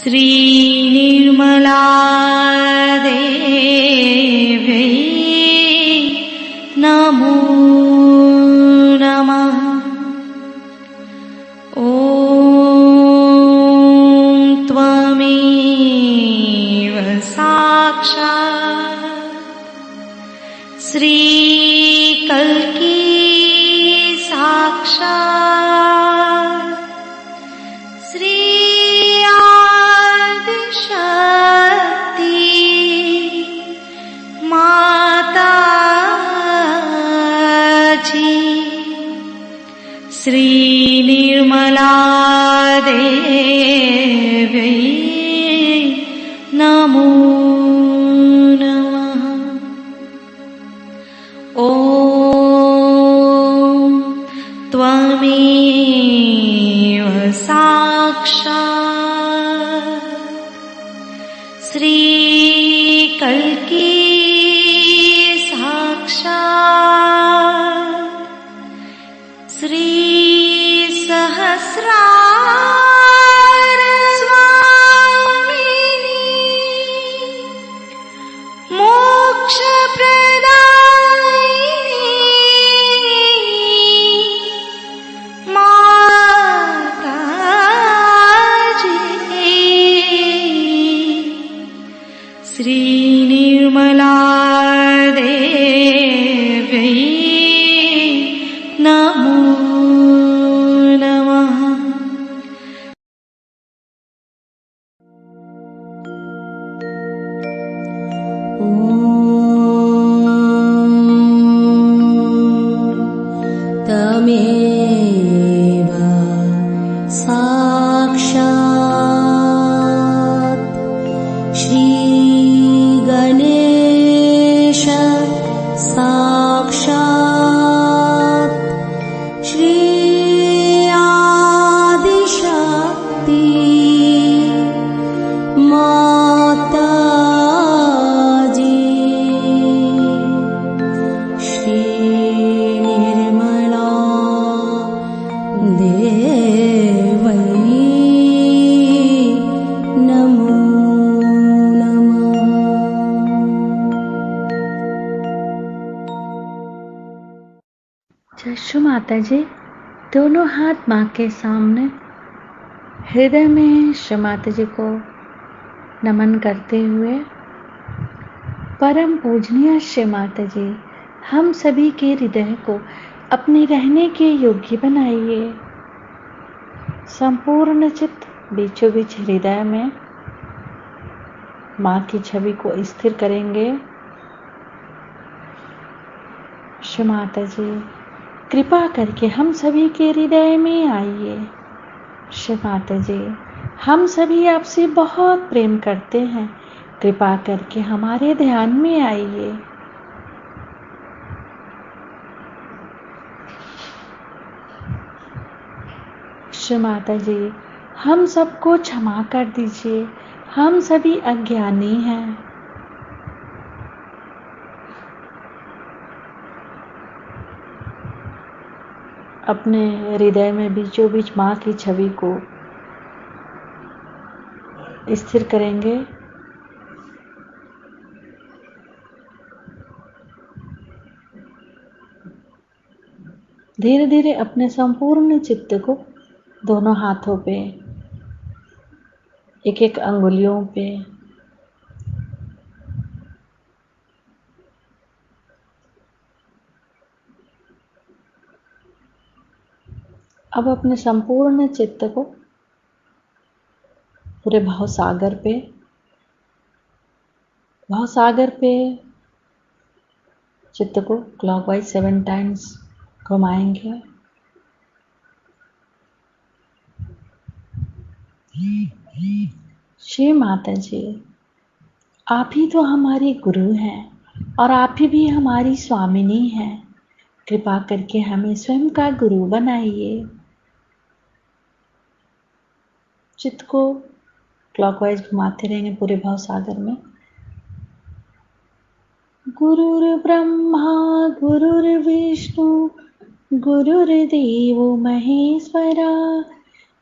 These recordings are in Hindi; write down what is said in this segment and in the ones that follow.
श्री निर्मला देव्यै नमो नमः। ॐ त्वमेव साक्षात् श्री कल्की साक्षात् श्री आदिशक्ति माताजी। श्री निर्मला देव्यै नमो नमः। ॐ त्वमेव साक्षात् श्री कल्की साक्षात् श्री सहस्रार स्वामिनी मोक्ष प्रदायिनी माताजी। श्री निर्मला देव्यै नमो नमः। तमेव साक्षात् श्री गणेश साक्षात् श्री आदिशक्ति माताजी। श्री निर्मला देव्यै नमो नमः। जशु माता जी, दोनों हाथ माँ के सामने हृदय में श्री माता जी को नमन करते हुए, परम पूजनीय श्री माता जी, हम सभी के हृदय को अपने रहने के योग्य बनाइए। संपूर्ण चित्त बीचों बीच हृदय में माँ की छवि को स्थिर करेंगे। श्री माता जी, कृपा करके हम सभी के हृदय में आइए। श्री माता जी, हम सभी आपसे बहुत प्रेम करते हैं, कृपा करके हमारे ध्यान में आइए। श्री माता जी, हम सबको क्षमा कर दीजिए, हम सभी अज्ञानी हैं। अपने हृदय में बीचों बीच माँ की छवि को स्थिर करेंगे। धीरे धीरे अपने संपूर्ण चित्त को दोनों हाथों पे, एक एक अंगुलियों पे अब अपने संपूर्ण चित्त को पूरे भवसागर पे चित्त को क्लॉकवाइज 7 टाइम्स घुमाएंगे। श्री माता जी, आप ही तो हमारी गुरु हैं और आप ही भी हमारी स्वामिनी हैं। कृपा करके हमें स्वयं का गुरु बनाइए। चित्त को क्लॉकवाइज घुमाते रहेंगे पूरे भवसागर में। गुरुर्ब्रह्मा गुरुर्विष्णु गुरुर्देवो महेश्वरा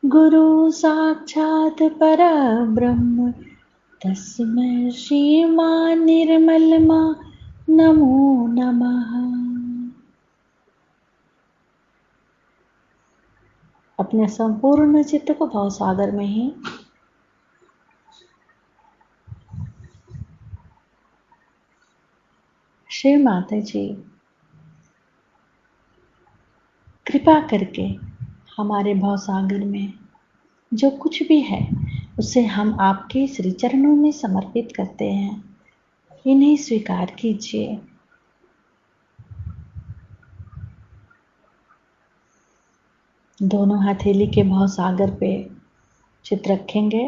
गुरु साक्षात् परब्रह्म तस्मै श्रीमान निर्मलमा नमो नमः। अपने संपूर्ण चित्त को भाव सागर में ही श्री माता जी कृपा करके हमारे भाव सागर में जो कुछ भी है उसे हम आपके श्री चरणों में समर्पित करते हैं। इन्हें स्वीकार कीजिए। दोनों हथेली के भाव सागर पे चित रखेंगे।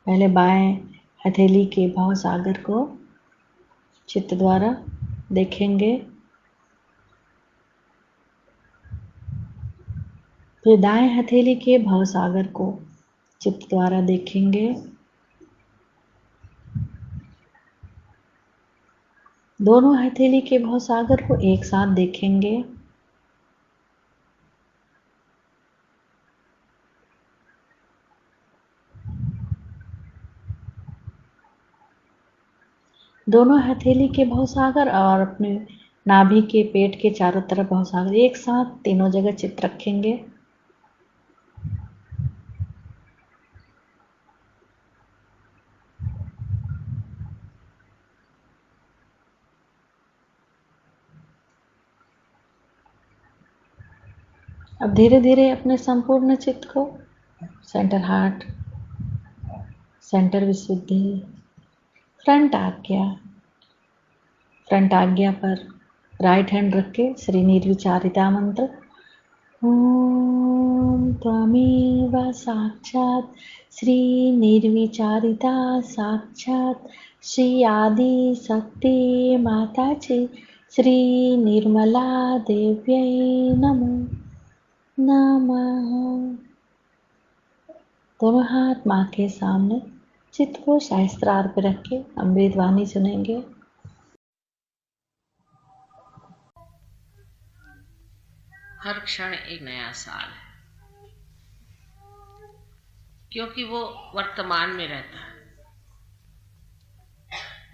पहले बाएं हथेली के भाव सागर को चित्त द्वारा देखेंगे, फिर दाएं हथेली के भाव सागर को चित्त द्वारा देखेंगे। दोनों हथेली के भाव सागर को एक साथ देखेंगे। दोनों हथेली के भाव सागर और अपने नाभि के पेट के चारों तरफ भाव सागर एक साथ तीनों जगह चित्त रखेंगे। अब धीरे धीरे अपने संपूर्ण चित्त को सेंटर हार्ट, सेंटर विशुद्धि, फ्रंट आज्ञा पर राइट हैंड रख के श्री निर्विचारिता मंत्र ओम त्वमेव साक्षात् श्री निर्विचारिता साक्षात् श्री आदि शक्ति माता जी श्री निर्मला देव्यै नमो नमः। दोनों हाथ माँ के सामने चित्त को सहस्त्रार पे रख के अमृत वाणी सुनेंगे। हर क्षण एक नया साल है, क्योंकि वो वर्तमान में रहता है,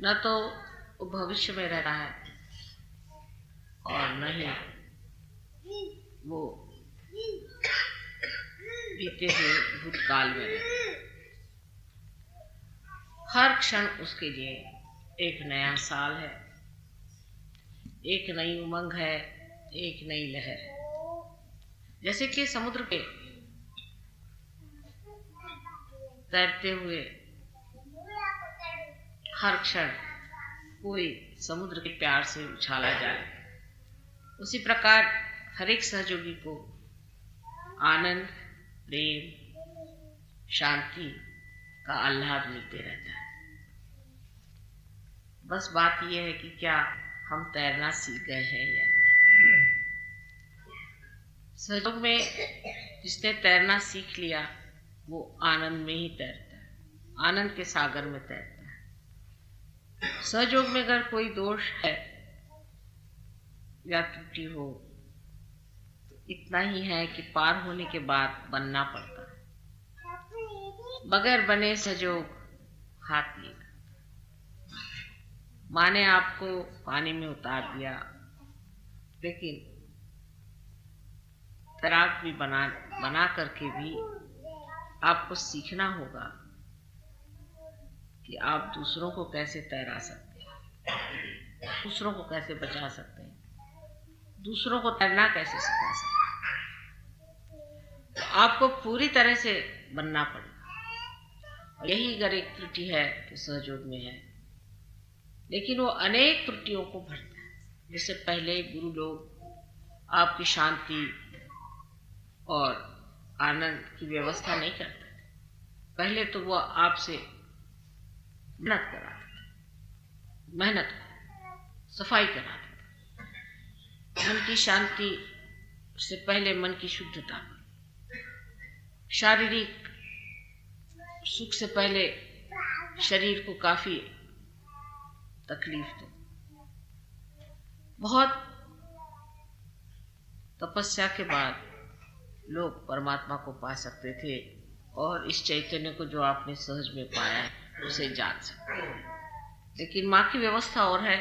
न तो वो भविष्य में रहता है और न ही वो बीते हुए भूतकाल में रहता है। हर क्षण उसके लिए एक नया साल है, एक नई उमंग है, एक नई लहर है। जैसे कि समुद्र पे तैरते हुए हर क्षण कोई समुद्र के प्यार से उछाला जाए, उसी प्रकार हर एक सहयोगी को आनंद, प्रेम, शांति का आह्लाद मिलते रहता है। बस बात यह है कि क्या हम तैरना सीख गए हैं या नहीं। सहयोग में जिसने तैरना सीख लिया वो आनंद में ही तैरता है, आनंद के सागर में तैरता है। सहयोग में अगर कोई दोष है या त्रुटि हो तो इतना ही है कि पार होने के बाद बनना पड़ता है। बगैर बने सहयोग हाथ नहीं। माँ ने आपको पानी में उतार दिया, लेकिन तैराक भी बना करके भी आपको सीखना होगा कि आप दूसरों को कैसे तैरा सकते हैं, दूसरों को कैसे बचा सकते हैं, दूसरों को तैरना कैसे सिखा सकते हैं। तो आपको पूरी तरह से बनना पड़ेगा। यही अगर एक त्रुटि है तो सहयोग में है, लेकिन वो अनेक त्रुटियों को भरता है। जैसे पहले गुरु लोग आपकी शांति और आनंद की व्यवस्था नहीं करते थे। पहले तो वो आपसे मेहनत कराते थे, मेहनत सफाई कराते थे। मन की शांति से पहले मन की शुद्धता, शारीरिक सुख से पहले शरीर को काफी तकलीफ दो। बहुत तपस्या के बाद लोग परमात्मा को पा सकते थे, और इस चैतन्य को जो आपने सहज में पाया है उसे जान सकते हैं। लेकिन माँ की व्यवस्था और है,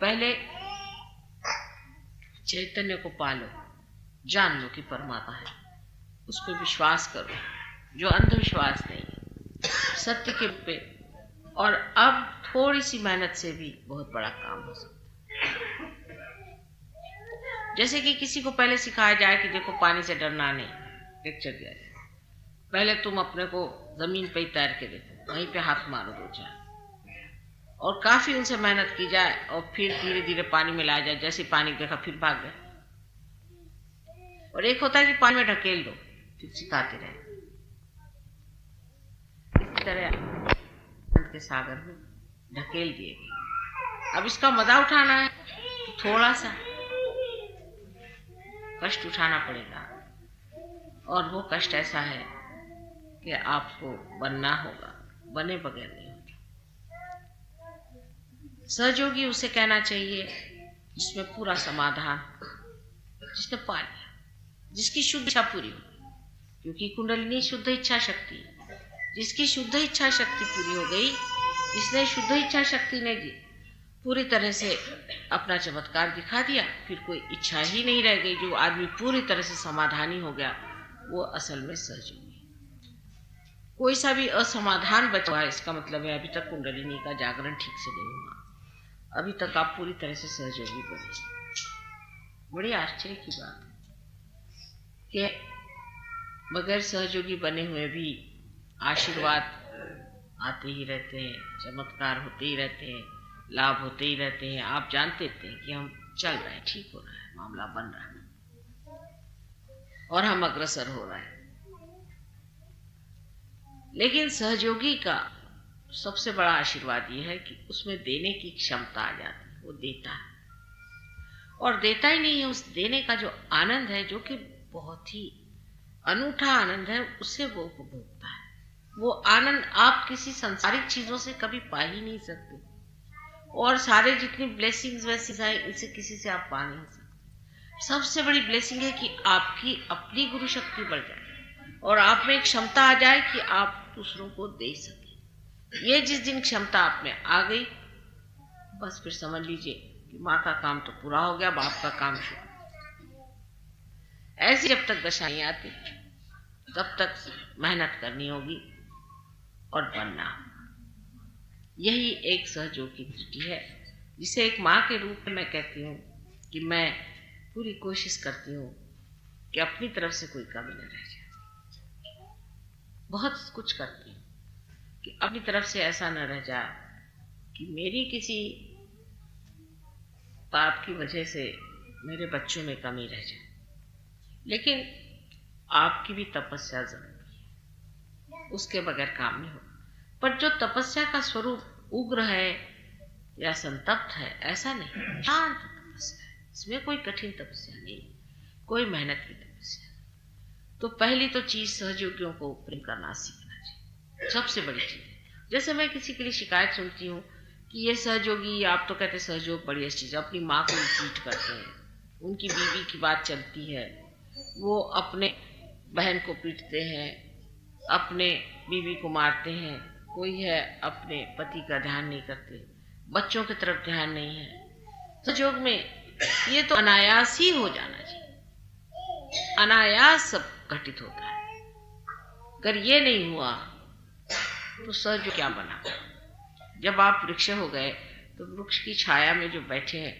पहले चैतन्य को पालो, जान लो कि परमात्मा है, उस पर विश्वास करो, जो अंधविश्वास नहीं है, सत्य के पे। और अब थोड़ी सी मेहनत से भी बहुत बड़ा काम हो सकता है। जैसे कि किसी को पहले सिखाया जाए कि देखो पानी से डरना नहीं, लेक्चर दिया जाए, पहले तुम अपने को जमीन पे ही तैर के देखो, वहीं पे हाथ मारो 2-4, और काफी उनसे मेहनत की जाए और फिर धीरे धीरे पानी में लाया जाए। जैसे पानी देखा फिर भाग गए। और एक होता है कि पानी में ढकेल दो, फिर सिखाते रहे। इस तरह के सागर में ढकेल दिए गए। अब इसका मजा उठाना है तो थोड़ा सा कष्ट उठाना पड़ेगा, और वो कष्ट ऐसा है कि आपको बनना होगा, बने बगैर नहीं होगा। सहयोगी उसे कहना चाहिए जिसमें पूरा समाधान, जिसने पा लिया, जिसकी शुद्ध इच्छा पूरी हो, क्योंकि कुंडलिनी शुद्ध इच्छा शक्ति है। जिसकी शुद्ध इच्छा शक्ति पूरी हो गई, जिसने शुद्ध इच्छा शक्ति ने पूरी तरह से अपना चमत्कार दिखा दिया, फिर कोई इच्छा ही नहीं रह गई, जो आदमी पूरी तरह से समाधानी हो गया, वो असल में सहयोगी। कोई सा भी असमाधान बचा हुआ है, इसका मतलब है अभी तक कुंडलिनी का जागरण ठीक से नहीं हुआ, अभी तक आप पूरी तरह से सहयोगी बने। बड़ी आश्चर्य की बात है कि बगैर सहयोगी बने हुए भी आशीर्वाद आते ही रहते हैं, चमत्कार होते ही रहते हैं, लाभ होते ही रहते हैं। आप जानते थे कि हम चल रहे हैं, ठीक हो रहा है, मामला बन रहा है और हम अग्रसर हो रहे हैं। लेकिन सहयोगी का सबसे बड़ा आशीर्वाद यह है कि उसमें देने की क्षमता आ जाती है। वो देता है, और देता ही नहीं है, उस देने का जो आनंद है, जो कि बहुत ही अनूठा आनंद है, उसे वो उपभोगता है। वो आनंद आप किसी सांसारिक चीजों से कभी पा ही नहीं सकते, और सारे जितनी ब्लेसिंग्स वैसे आए, इनसे किसी से आप पा नहीं सकते। सबसे बड़ी ब्लेसिंग है कि आपकी अपनी गुरु शक्ति बढ़ जाए और आप में एक क्षमता आ जाए कि आप दूसरों को दे सके। ये जिस दिन क्षमता आप में आ गई, बस फिर समझ लीजिए कि माँ का काम तो पूरा हो गया, बाप का काम शुरू। ऐसी जब तक दशा नहीं आती, तब तक मेहनत करनी होगी और बनना। यही एक सहयोग की दृष्टि है, जिसे एक माँ के रूप में मैं कहती हूँ कि मैं पूरी कोशिश करती हूँ कि अपनी तरफ से कोई कमी न रह जाए। बहुत कुछ करती हूँ कि अपनी तरफ से ऐसा न रह जाए कि मेरी किसी बात की वजह से मेरे बच्चों में कमी रह जाए। लेकिन आपकी भी तपस्या जरूरी है, उसके बगैर काम नहीं होगा। पर जो तपस्या का स्वरूप उग्र है या संतप्त है, ऐसा नहीं, शांत तपस्या है, इसमें कोई कठिन तपस्या नहीं, कोई मेहनत की तपस्या। तो पहली तो चीज सहयोगियों को प्रेम करना सीखना चाहिए, सबसे बड़ी चीज। जैसे मैं किसी के लिए शिकायत सुनती हूँ कि ये सहयोगी, आप तो कहते सहयोग बड़ी अच्छी चीज, अपनी माँ को ट्रीट करते हैं, उनकी बीवी की बात चलती है, वो अपने बहन को पीटते हैं, अपने बीवी को मारते हैं, कोई है अपने पति का ध्यान नहीं करते, बच्चों की तरफ ध्यान नहीं है। सहयोग में ये तो अनायास ही हो जाना चाहिए, अनायास सब घटित होता है। अगर ये नहीं हुआ तो सहयोग क्या बना? जब आप वृक्ष हो गए तो वृक्ष की छाया में जो बैठे हैं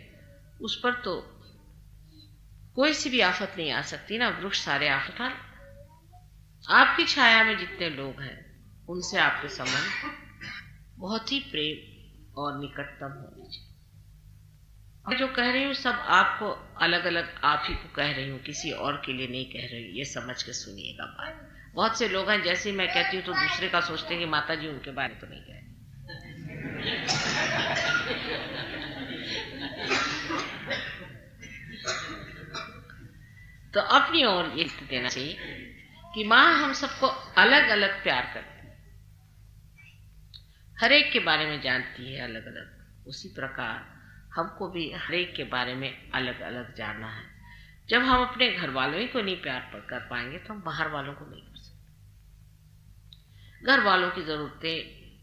उस पर तो कोई सी भी आफत नहीं आ सकती ना, वृक्ष सारे आफत आ। आपकी छाया में जितने लोग हैं उनसे आपके संबंध बहुत ही प्रेम और निकटतम होने चाहिए। मैं जो कह रही हूँ सब आपको अलग अलग आप ही को कह रही हूँ, किसी और के लिए नहीं कह रही हूँ, ये समझ के सुनिएगा बात। बहुत से लोग हैं जैसे मैं कहती हूँ तो दूसरे का सोचते हैं कि माता जी उनके बारे में तो नहीं कह रही। तो अपनी ओर ये देना चाहिए कि माँ हम सबको अलग अलग प्यार करती है, हर एक के बारे में जानती है अलग अलग, उसी प्रकार हमको भी हर एक के बारे में अलग अलग जानना है। जब हम अपने घर वालों ही को नहीं प्यार कर पाएंगे तो हम बाहर वालों को नहीं कर सकते। घर वालों की जरूरतें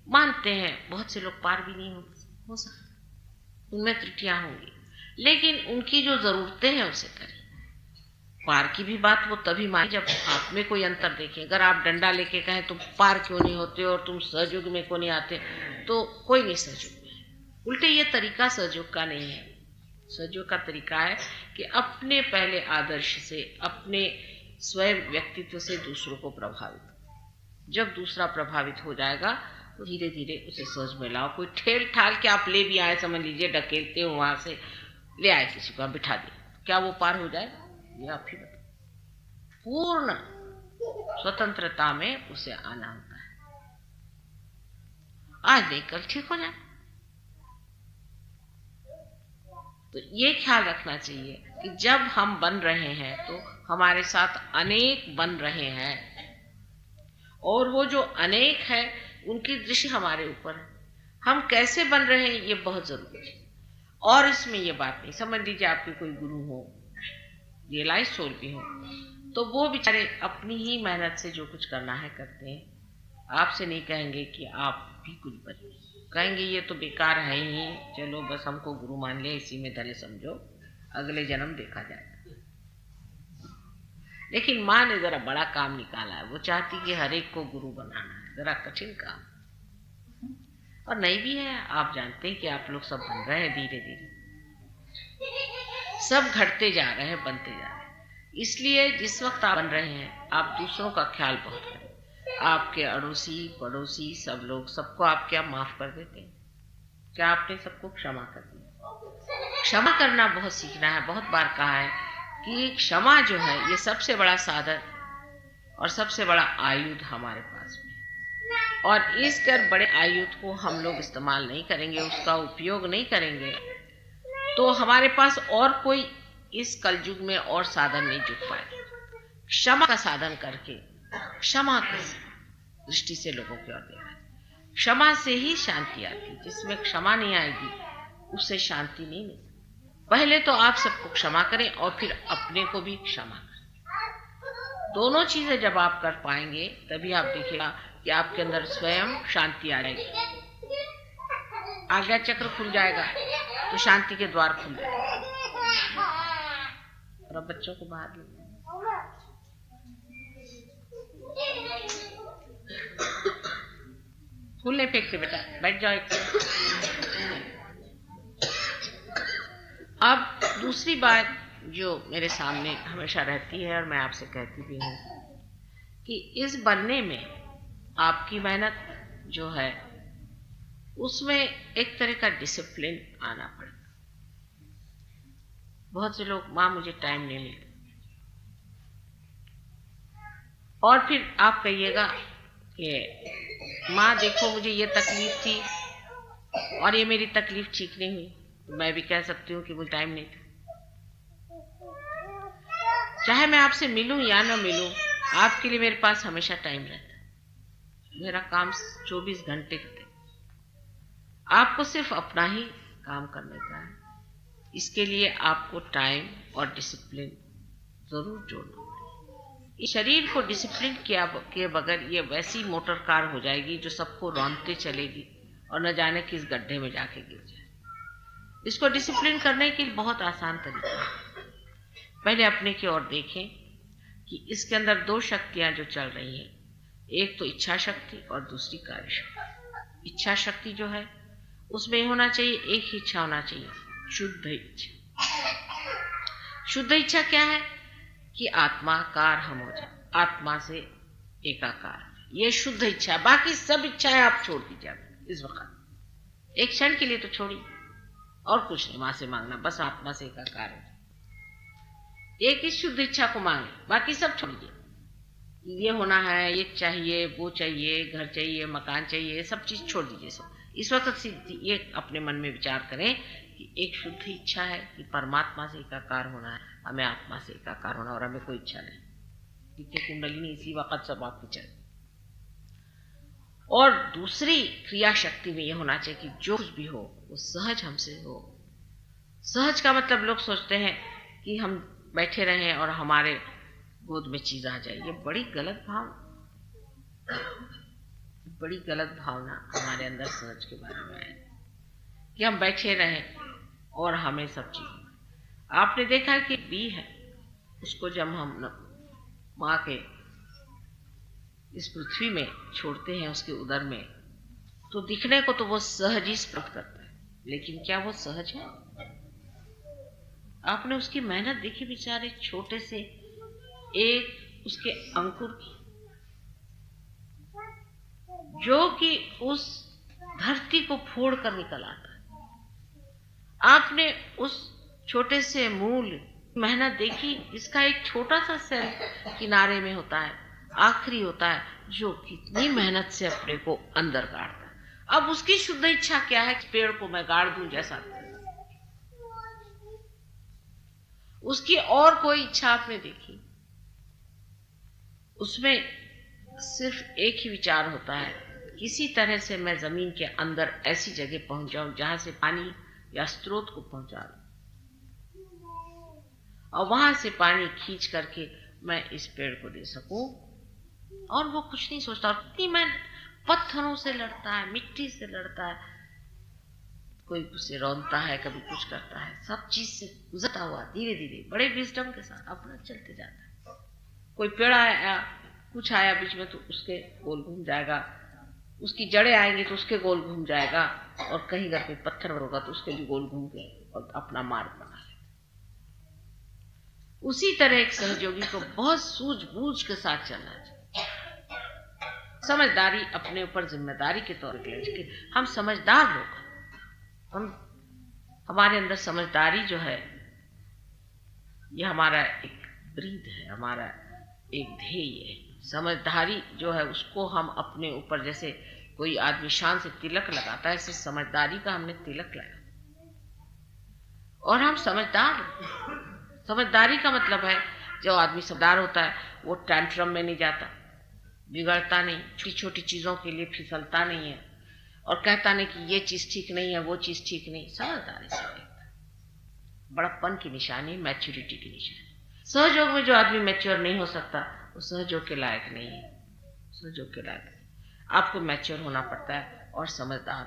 मानते हैं, बहुत से लोग पार भी नहीं हो सकते, उनमें त्रुटियां होंगी, लेकिन उनकी जो जरूरतें हैं उसे करें। पार की भी बात वो तभी माने जब आप में कोई अंतर देखें। अगर आप डंडा लेके कहें तुम पार क्यों नहीं होते और तुम सहयोग में क्यों नहीं आते, तो कोई नहीं सहयोग में। उल्टे ये तरीका सहयोग का नहीं है। सहयोग का तरीका है कि अपने पहले आदर्श से, अपने स्वयं व्यक्तित्व से दूसरों को प्रभावित। जब दूसरा प्रभावित हो जाएगा तो धीरे धीरे उसे सहज में लाओ। कोई ठेल ठाल के आप ले भी आए, समझ लीजिए ढकेलते हो वहां से ले आए, किसी को बिठा दिए, क्या वो पार हो जाएगा? ये आप ही बताओ। पूर्ण स्वतंत्रता में उसे आना होता है। आज नहीं कल ठीक हो जाए। तो ये ख्याल रखना चाहिए कि जब हम बन रहे हैं तो हमारे साथ अनेक बन रहे हैं, और वो जो अनेक है उनकी दृष्टि हमारे ऊपर है। हम कैसे बन रहे हैं ये बहुत जरूरी है। और इसमें ये बात नहीं, समझ लीजिए आपके कोई गुरु हो, रियलाइज सोल भी हो, तो वो बेचारे अपनी ही मेहनत से जो कुछ करना है करते हैं। आपसे नहीं कहेंगे कि आप भी कुछ बने, कहेंगे ये तो बेकार है ही, चलो बस हमको गुरु मान लिया, इसी में धन्य समझो, अगले जन्म देखा जाएगा। लेकिन माँ ने जरा बड़ा काम निकाला है, वो चाहती कि हर एक को गुरु बनाना है, जरा कठिन काम, और नहीं भी है। आप जानते हैं कि आप लोग सब बन रहे हैं, धीरे धीरे सब घटते जा रहे हैं, बनते जा रहे हैं। इसलिए जिस वक्त आप बन रहे हैं आप दूसरों का ख्याल बहुत करें। आपके अड़ोसी पड़ोसी सब लोग, सबको आप क्या माफ कर देते हैं? क्या आपने सबको क्षमा कर दिया? क्षमा करना बहुत सीखना है। बहुत बार कहा है कि क्षमा जो है ये सबसे बड़ा साधन और सबसे बड़ा आयुध हमारे पास में, और इस कर बड़े आयुध को हम लोग इस्तेमाल नहीं करेंगे, उसका उपयोग नहीं करेंगे, तो हमारे पास और कोई इस कलयुग में और साधन नहीं जुट पाए। क्षमा का साधन करके, क्षमा की दृष्टि से लोगों की ओर देखा। क्षमा से ही शांति आती। जिसमें क्षमा नहीं आएगी उससे शांति नहीं मिलती। पहले तो आप सबको क्षमा करें और फिर अपने को भी क्षमा करें। दोनों चीजें जब आप कर पाएंगे तभी आप देखिएगा कि आपके अंदर स्वयं शांति आ जाएगी, आज्ञा चक्र खुल जाएगा, तो शांति के द्वार खुल जाएंगे। और अब बच्चों को बाहर ले फूल नहीं फेंकते बेटा, बैठ जाओ एक। अब दूसरी बात जो मेरे सामने हमेशा रहती है और मैं आपसे कहती भी हूँ कि इस बनने में आपकी मेहनत जो है उसमें एक तरह का डिसिप्लिन आना पड़ेगा। बहुत से लोग माँ मुझे टाइम नहीं मिलता, और फिर आप कहिएगा कि माँ देखो मुझे ये तकलीफ थी और ये मेरी तकलीफ ठीक नहीं हुई, तो मैं भी कह सकती हूँ कि मुझे टाइम नहीं था। चाहे मैं आपसे मिलूं या ना मिलूं, आपके लिए मेरे पास हमेशा टाइम रहता है। मेरा काम 24 घंटे का है। आपको सिर्फ अपना ही काम करने का है। इसके लिए आपको टाइम और डिसिप्लिन जरूर जोड़ना पड़ेगा। इस शरीर को डिसिप्लिन के बगैर ये वैसी मोटर कार हो जाएगी जो सबको रौंदते चलेगी और न जाने किस गड्ढे में जाके गिर जाए। इसको डिसिप्लिन करने के लिए बहुत आसान तरीका है। पहले अपने की ओर देखें कि इसके अंदर दो शक्तियां जो चल रही हैं, एक तो इच्छा शक्ति और दूसरी कार्य शक्ति। इच्छा शक्ति जो है उसमें होना चाहिए, एक ही इच्छा होना चाहिए, शुद्ध इच्छा। शुद्ध इच्छा क्या है कि आत्माकार हम हो जाए, आत्मा से एकाकार। ये शुद्ध इच्छा। बाकी सब इच्छाएं आप छोड़ दीजिए इस वक्त, एक क्षण के लिए तो छोड़िए, और कुछ नहीं मां से मांगना, बस आत्मा से एकाकार हो जाए। एक ही शुद्ध इच्छा को मांगे, बाकी सब छोड़ दीजिए। ये होना है, ये चाहिए, वो चाहिए, घर चाहिए, मकान चाहिए, सब चीज छोड़ दीजिए। सब इस वक्त ये अपने मन में विचार करें कि एक शुद्ध इच्छा है कि परमात्मा से एकाकार होना है, हमें आत्मा से एकाकार होना, और हमें कोई इच्छा नहीं। ठीक है, कुंडलिनी इसी वक्त सब आपकी चले। और दूसरी क्रिया शक्ति में यह होना चाहिए कि जो कुछ भी हो वो सहज हमसे हो। सहज का मतलब लोग सोचते हैं कि हम बैठे रहें और हमारे गोद में चीज आ जाए। ये बड़ी गलत भाव। बड़ी गलत भावना हमारे अंदर सहज के बारे में है कि हम बैठे रहें और हमें सब चीज़। आपने देखा है कि बी है, उसको जब हम माँ के इस पृथ्वी में छोड़ते हैं उसके उदर में, तो दिखने को तो वो सहज ही स्पर्श करता है, लेकिन क्या वो सहज है? आपने उसकी मेहनत देखी, बेचारे छोटे से एक उसके अंकुर की, जो कि उस धरती को फोड़ कर निकल आता है। आपने उस छोटे से मूल मेहनत देखी, इसका एक छोटा सा सेल किनारे में होता है, आखिरी होता है, जो कितनी मेहनत से अपने को अंदर गाड़ता है। अब उसकी शुद्ध इच्छा क्या है कि पेड़ को मैं गाड़ दूं जैसा, उसकी और कोई इच्छा आपने देखी? उसमें सिर्फ एक ही विचार होता है, किसी तरह से मैं जमीन के अंदर ऐसी जगह पहुंच जाऊं जहां से पानी या स्रोत को पहुंचा दूं और वहां से पानी खींच करके मैं इस पेड़ को दे सकूं। और वो कुछ नहीं सोचता, और इतनी मेहनत, पत्थरों से लड़ता है, मिट्टी से लड़ता है, कोई उसे रौंदता है, कभी कुछ करता है, सब चीज से गुजरता हुआ धीरे धीरे बड़े विजडम के साथ अपना चलते जाता है। कोई पेड़ आया, कुछ आया बीच में तो उसके गोल घूम जाएगा, उसकी जड़ें आएंगी तो उसके गोल घूम जाएगा, और कहीं घर पे पत्थर होगा तो उसके भी गोल घूम के और अपना मार्ग बना लेगा। उसी तरह एक सहयोगी को बहुत सूझबूझ के साथ चलना चाहिए। समझदारी अपने ऊपर जिम्मेदारी के तौर पर लेके, हम समझदार लोग, हमारे अंदर समझदारी जो है, ये हमारा एक ब्रीद है, हमारा एक ध्येय है। समझदारी जो है उसको हम अपने ऊपर, जैसे कोई आदमी शान से तिलक लगाता है, ऐसे समझदारी का हमने तिलक लगाया और हम समझदार। समझदारी का मतलब है, जो आदमी समझदार होता है वो टैंट्रम में नहीं जाता, बिगड़ता नहीं, छोटी छोटी चीजों के लिए फिसलता नहीं है और कहता नहीं कि ये चीज ठीक नहीं है, वो चीज ठीक नहीं। समझदारी से देखता, बड़प्पन की निशानी, मैच्योरिटी की निशानी। सहयोग में जो आदमी मैच्योर नहीं हो सकता वो सहयोग के लायक नहीं है, सहयोग के लायक नहीं। आपको मैच्योर होना पड़ता है और समझदार।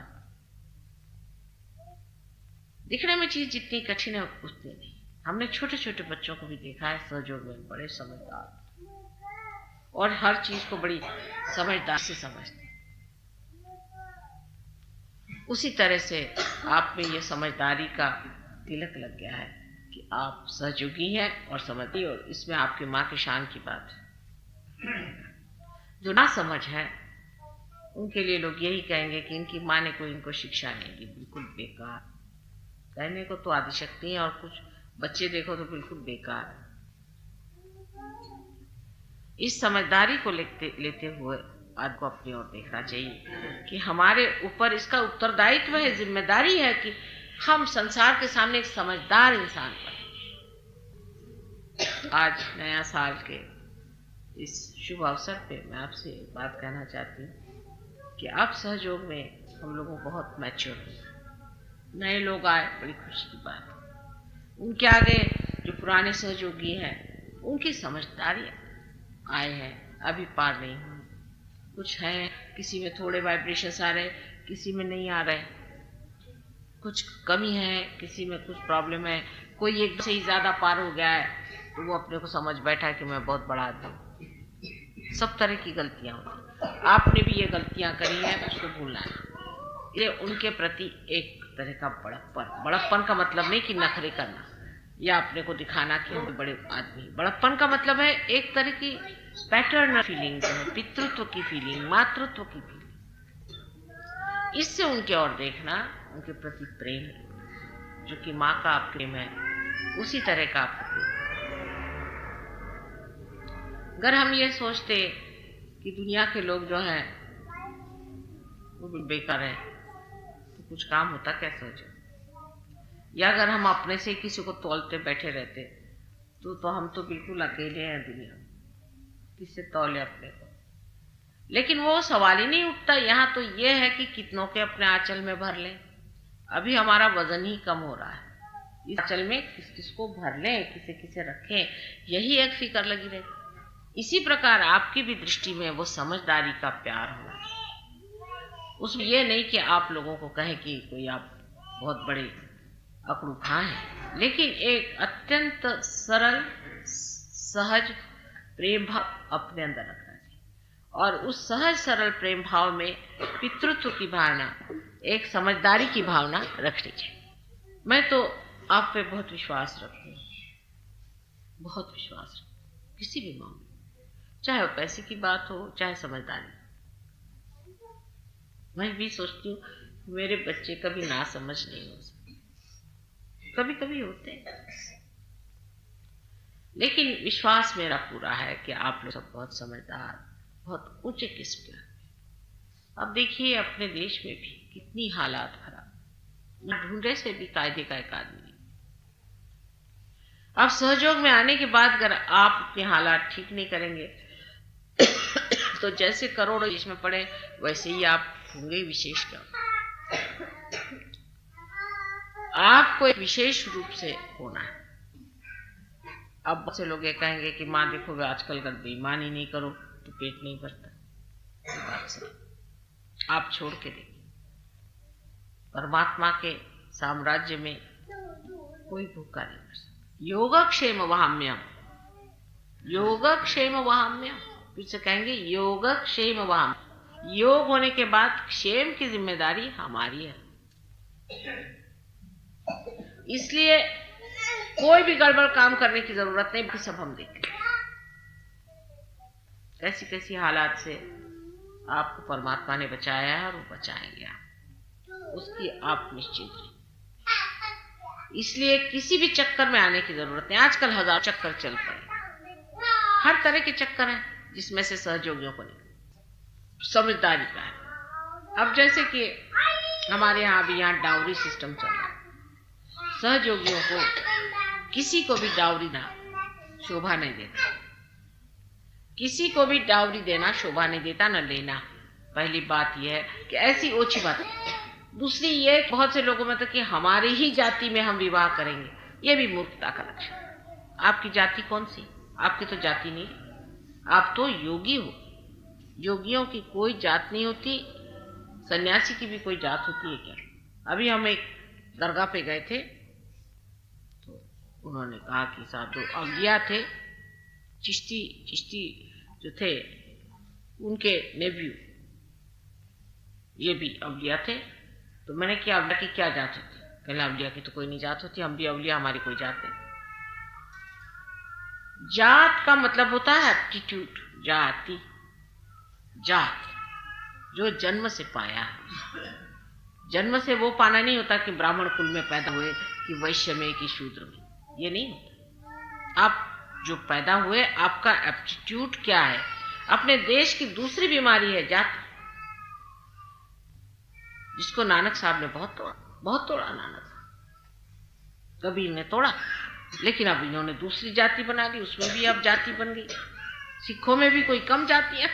दिखने में चीज जितनी कठिन है उतनी नहीं। हमने छोटे छोटे बच्चों को भी देखा है सहयोग में बड़े समझदार और हर चीज को बड़ी समझदार से समझते। उसी तरह से आप में ये समझदारी का तिलक लग गया है कि आप सहयोगी हैं और समझती, और इसमें आपकी माँ की शान की बात है। जो ना समझ है उनके लिए लोग यही कहेंगे कि इनकी माँ ने कोई इनको शिक्षा नहीं दी, बिल्कुल बेकार। कहने को तो आदिशक्ति है और कुछ बच्चे देखो तो बिल्कुल बेकार है। इस समझदारी को लेते हुए आपको अपनी ओर देखना चाहिए कि हमारे ऊपर इसका उत्तरदायित्व है, जिम्मेदारी है कि हम संसार के सामने एक समझदार इंसान बने। आज नया साल के इस शुभ अवसर पे मैं आपसे एक बात कहना चाहती हूँ कि आप सहयोग में हम लोगों को बहुत मैच्योर हैं। नए लोग आए, बड़ी खुशी की बात। उनके आगे जो पुराने सहयोगी हैं उनकी समझदारी आए हैं, अभी पार नहीं हुई। कुछ है, किसी में थोड़े वाइब्रेशंस आ रहे, किसी में नहीं आ रहे, कुछ कमी है, किसी में कुछ प्रॉब्लम है, कोई एक से ही ज्यादा पार हो गया है तो वो अपने को समझ बैठा है कि मैं बहुत बड़ा आदमी। सब तरह की गलतियां होती, आपने भी ये गलतियां करी है, उसको भूलना है। ये उनके प्रति एक तरह का बड़प्पन का मतलब नहीं कि नखरे करना या अपने को दिखाना कि हम बड़े आदमी। बड़प्पन का मतलब है एक तरह की पैटर्न फीलिंग, जो है पितृत्व की फीलिंग, मातृत्व की फीलिंग। इससे उनके ओर देखना, उनके प्रति प्रेम, जो कि माँ का आप प्रेम है, उसी तरह का आपका प्रेम। अगर हम ये सोचते कि दुनिया के लोग जो हैं वो बेकार है तो कुछ काम होता क्या सोचो। या अगर हम अपने से किसी को तौलते बैठे रहते तो हम तो बिल्कुल अकेले हैं दुनिया में, किससे तौले अपने को। लेकिन वो सवाल ही नहीं उठता। यहाँ तो ये है कि कितनों के अपने आंचल में भर लें। अभी हमारा वजन ही कम हो रहा है, इस आंचल में किस किस को भर लें, किसे किसे रखें, यही एक फिक्र लगी रहती। इसी प्रकार आपकी भी दृष्टि में वो समझदारी का प्यार होना, उसमें ये नहीं कि आप लोगों को कहें कि कोई आप बहुत बड़े अकड़ू खां हैं, लेकिन एक अत्यंत सरल सहज प्रेम भाव अपने अंदर रखना चाहिए। और उस सहज सरल प्रेम भाव में पितृत्व की भावना, एक समझदारी की भावना रखनी चाहिए। मैं तो आप पे बहुत विश्वास रखती हूँ, बहुत विश्वास रखती हूँ किसी भी मामले, चाहे वो पैसे की बात हो चाहे समझदारी। मैं भी सोचती हूँ मेरे बच्चे कभी ना समझ नहीं हो सकते, कभी कभी होते हैं, लेकिन विश्वास मेरा पूरा है कि आप लोग सब बहुत समझदार, बहुत ऊंचे किस्म के। अब देखिए अपने देश में भी कितनी हालात खराब, ढूंढे से भी कायदे का एक आदमी नहीं। अब सहयोग में आने के बाद अगर आप अपने हालात ठीक नहीं करेंगे तो जैसे करोड़ों देश में पड़े वैसे ही आप होंगे विशेष क्या। आपको एक विशेष रूप से होना है। अब बहुत से लोग ये कहेंगे कि माँ देखो वे आजकल अगर बेईमानी नहीं करो तो पेट नहीं भरता। बात सही, आप छोड़ के देखिए, परमात्मा के साम्राज्य में कोई भूखा नहीं मर सकता। योगक्षेम वहाम्यम, योगक्षेम वहाम्यम, फिर से कहेंगे योगक्षेम वहाम। योग होने के बाद क्षेम की जिम्मेदारी हमारी है। इसलिए कोई भी गड़बड़ काम करने की जरूरत नहीं, भी सब हम देखें कैसी कैसी हालात से आपको परमात्मा ने बचाया है और वो बचाएंगे आप, उसकी आप निश्चित रहिए। इसलिए किसी भी चक्कर में आने की जरूरत नहीं। आजकल 1000 चक्कर चल पड़े, हर तरह के चक्कर हैं जिसमें से सहयोगियों को नहीं, समझदारी का है। अब जैसे कि हमारे यहाँ अभी यहाँ डाउरी सिस्टम चल रहा है, सहयोगियों को किसी को भी डाउरी ना शोभा नहीं देता, किसी को भी डाउरी देना शोभा नहीं देता, न लेना। पहली बात यह है कि ऐसी ओछी बात। दूसरी ये बहुत से लोगों में तो कि हमारी ही जाति में हम विवाह करेंगे, ये भी मूर्खता का लक्षण। आपकी जाति कौन सी? आपकी तो जाति नहीं, आप तो योगी हो। योगियों की कोई जात नहीं होती, सन्यासी की भी कोई जात होती है क्या? अभी हम एक दरगाह पे गए थे तो उन्होंने कहा कि साहब जो अज्ञा थे, चिश्ती जो थे उनके नेव्यू, ये भी अवलिया थे। तो मैंने क्या अवलिया की क्या जात होती? कहला अवलिया की तो कोई नहीं जात होती, हम भी अवलिया, हमारी कोई जात नहीं। जात का मतलब होता है एप्टीट्यूड, जाति, जात जो जन्म से पाया है। जन्म से वो पाना नहीं होता कि ब्राह्मण कुल में पैदा हुए, कि वैश्य में, कि शूद्र में, ये नहीं होता। आप जो पैदा हुए, आपका एप्टीट्यूड क्या है। अपने देश की दूसरी बीमारी है जाति, जिसको नानक साहब ने बहुत तोड़ा नानक साहब, कबीर ने तोड़ा, लेकिन अब इन्होंने दूसरी जाति बना ली, उसमें भी अब जाति बन गई। सिखों में भी कोई कम जातियां,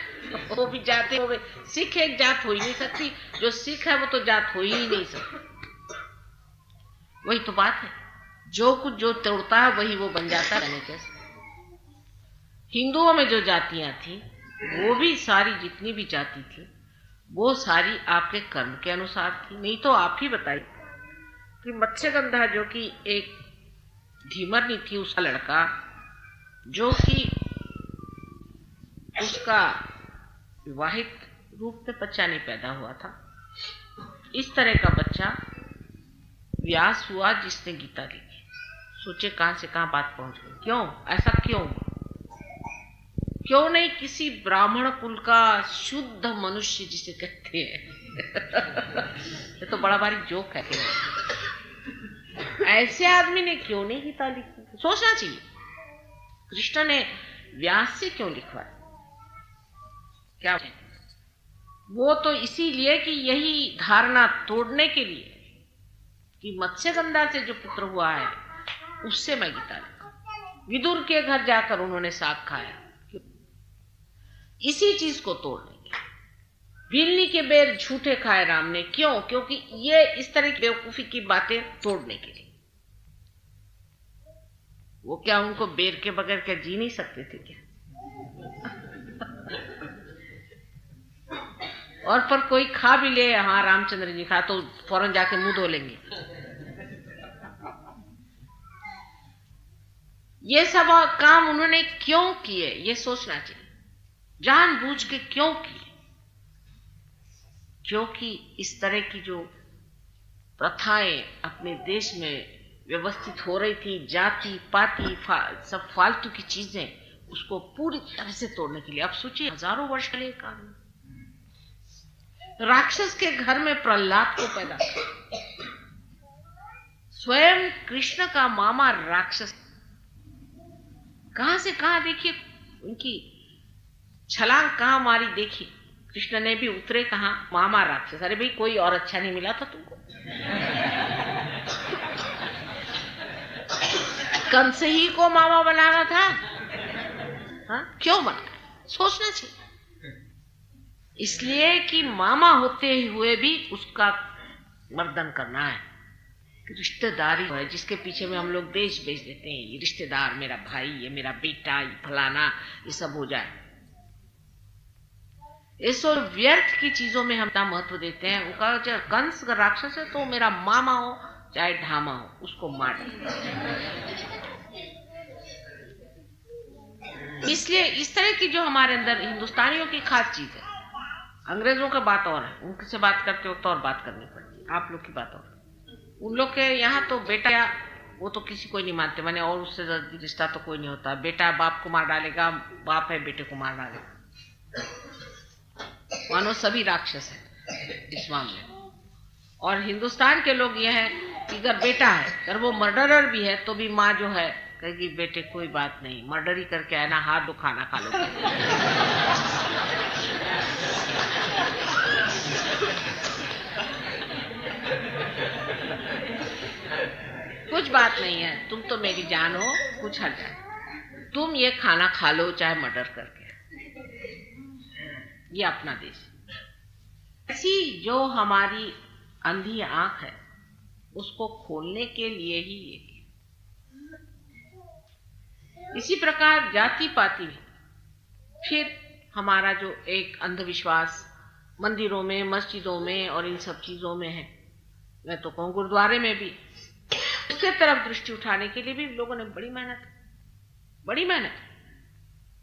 वो भी जाते हो गए। सिख एक जात हो ही नहीं सकती, जो सिख है वो तो जात हो ही नहीं सकती। वही तो बात है, जो कुछ जो तोड़ता है वही वो बन जाता है। कैसे हिंदुओं में जो जातियां थी वो भी सारी, जितनी भी जाति थी वो सारी आपके कर्म के अनुसार थी। नहीं तो आप ही बताइए कि मत्स्यगंधा जो कि एक धीमरनी थी, उसका लड़का, जो कि उसका विवाहित रूप में बच्चा नहीं पैदा हुआ था, इस तरह का बच्चा व्यास हुआ जिसने गीता लिखी। सोचे कहां से कहां बात पहुंच गई। क्यों ऐसा? क्यों नहीं किसी ब्राह्मण कुल का शुद्ध मनुष्य जिसे कहते हैं ये तो बड़ा भारी जोक है। ऐसे आदमी ने क्यों नहीं गीता लिखी? सोचना चाहिए कृष्ण ने व्यास से क्यों लिखवाया। क्या वो तो इसीलिए कि यही धारणा तोड़ने के लिए कि मत्स्यगंधा से जो पुत्र हुआ है उससे मैं गीता लिखा। विदुर के घर जाकर उन्होंने साग खाया, इसी चीज को तोड़ने के। बिल्ली के बेर झूठे खाए राम ने, क्यों? क्योंकि ये इस तरह की बेवकूफी की बातें तोड़ने के लिए। वो क्या उनको बेर के बगैर क्या जी नहीं सकते थे क्या? और पर कोई खा भी ले, हाँ रामचंद्र जी खा, तो फौरन जाके मुंह धो लेंगे। ये सब काम उन्होंने क्यों किए, ये सोचना चाहिए, जानबूझ के क्यों किए। क्योंकि इस तरह की जो प्रथाएं अपने देश में व्यवस्थित हो रही थी, जाति पाति सब फालतू की चीजें, उसको पूरी तरह से तोड़ने के लिए, अब सोचिए हजारों वर्ष के लिए काम, राक्षस के घर में प्रहलाद को पैदा किया। स्वयं कृष्ण का मामा राक्षस, कहां से कहां देखिए उनकी छलांग कहां मारी, देखिए कृष्ण ने भी उतरे कहां, मामा राक्षस। अरे भाई कोई और अच्छा नहीं मिला था तुमको? कंस ही को मामा बनाना था, हाँ? क्यों बना? सोचना चाहिए। इसलिए कि मामा होते हुए भी उसका मर्दन करना है। रिश्तेदारी है जिसके पीछे में हम लोग देश बेच देते हैं, ये रिश्तेदार, मेरा भाई, ये मेरा बेटा, ये फलाना, ये सब हो जाए। इस और व्यर्थ की चीजों में हम इतना महत्व देते हैं। उनका चाहे कंस का राक्षस है तो मेरा मामा हो चाहे ढामा हो, उसको मार डालो। इसलिए इस तरह की जो हमारे अंदर हिंदुस्तानियों की खास चीज है, अंग्रेजों का बात और है, उनसे बात करते वक्त और बात करनी पड़ती है, आप लोग की बात और। उन लोग के यहाँ तो बेटा वो तो किसी को नहीं मानते, माने और उससे रिश्ता तो कोई नहीं होता। बेटा बाप को मार डालेगा, बाप है बेटे को मार डालेगा, मानो सभी राक्षस है इस मामले में। और हिंदुस्तान के लोग ये है कि अगर बेटा है, अगर वो मर्डरर भी है तो भी माँ जो है कहेगी बेटे कोई बात नहीं, मर्डर ही करके आए ना, हाथ दो खाना खा लो। कुछ बात नहीं है, तुम तो मेरी जान हो, कुछ हट जाए, तुम ये खाना खा लो चाहे मर्डर करके। ये अपना देश। ऐसी जो हमारी अंधी आंख है उसको खोलने के लिए ही ये किया। इसी प्रकार जाति पाति में फिर हमारा जो एक अंधविश्वास मंदिरों में, मस्जिदों में और इन सब चीजों में है, मैं तो कहूँ गुरुद्वारे में भी, उसके तरफ दृष्टि उठाने के लिए भी लोगों ने बड़ी मेहनत।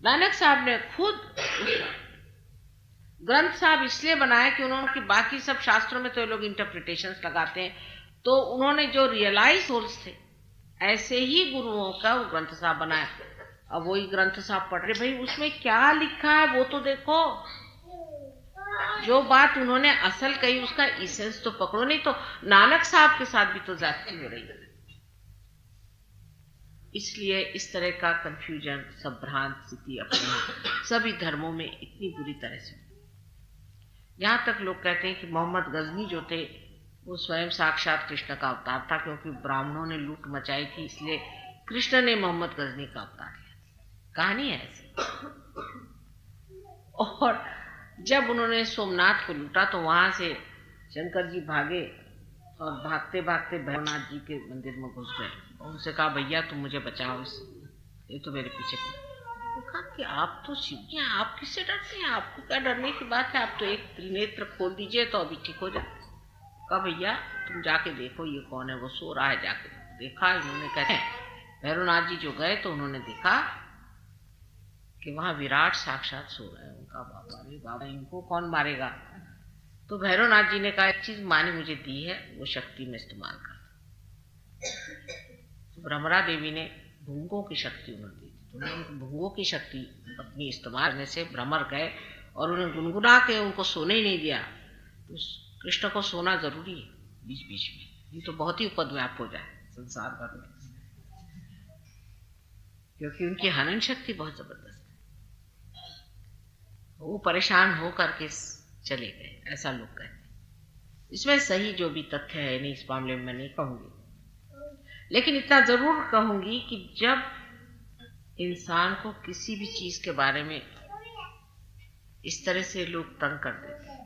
नानक साहब ने खुद ग्रंथ साहब इसलिए बनाया कि उन्होंने कि बाकी सब शास्त्रों में तो ये लोग इंटरप्रिटेशंस लगाते हैं, तो उन्होंने जो रियलाइज सोल्स थे ऐसे ही गुरुओं का वो ग्रंथ साहब बनाया। अब वही ग्रंथ साहब पढ़ रहे, भाई उसमें क्या लिखा है वो तो देखो, जो बात उन्होंने असल कही उसका इसेंस तो पकड़ो, नहीं तो नानक साहब के साथ भी तो जाती हो रही है। इसलिए इस तरह का कंफ्यूजन, सब भ्रांत स्थिति अपने सभी धर्मों में इतनी बुरी तरह से। यहां तक लोग कहते हैं कि मोहम्मद गजनी जो थे वो स्वयं साक्षात कृष्ण का अवतार था, क्योंकि ब्राह्मणों ने लूट मचाई थी, इसलिए कृष्ण ने मोहम्मद गजनी का अवतार लिया। कहानी है ऐसी। और जब उन्होंने सोमनाथ को लूटा तो वहां से शंकर जी भागे और भागते भागते भैरवनाथ जी के मंदिर में घुस गए। उनसे कहा भैया तुम मुझे बचाओ, ये तो मेरे पीछे। कहा कि आप तो शिव जी हैं, आप किससे डरते हैं, आपको क्या डरने की बात है, आप तो एक त्रिनेत्र खोल दीजिए तो अभी ठीक हो जाए। कहा भैया तुम जाके देखो ये कौन है, वो सो रहा है। जाके देखा, इन्होंने कहते भैरवनाथ जी जो गए तो उन्होंने देखा कि वहां विराट साक्षात सो रहे हैं। उनका बाबा, अरे बाबा इनको कौन मारेगा। तो भैरवनाथ जी ने कहा एक चीज माँ ने मुझे दी है, वो शक्ति में इस्तेमाल कर। भ्रमरा देवी ने भुंगों की शक्ति उन्होंने दी थी, तो उन्होंने भुंगों की शक्ति अपनी इस्तेमाल करने से भ्रमर गए और उन्हें गुनगुना के उनको सोने ही नहीं दिया। तो कृष्ण को सोना जरूरी है बीच बीच में, ये तो बहुत ही उपद्व्याप हो जाए संसार भर में, क्योंकि उनकी हनन शक्ति बहुत जबरदस्त है। वो परेशान हो करके चले गए, ऐसा लोग कहते हैं। इसमें सही जो भी तथ्य है नहीं, इस मामले में मैं नहीं कहूंगी, लेकिन इतना जरूर कहूंगी कि जब इंसान को किसी भी चीज के बारे में इस तरह से लोग तंग कर देते हैं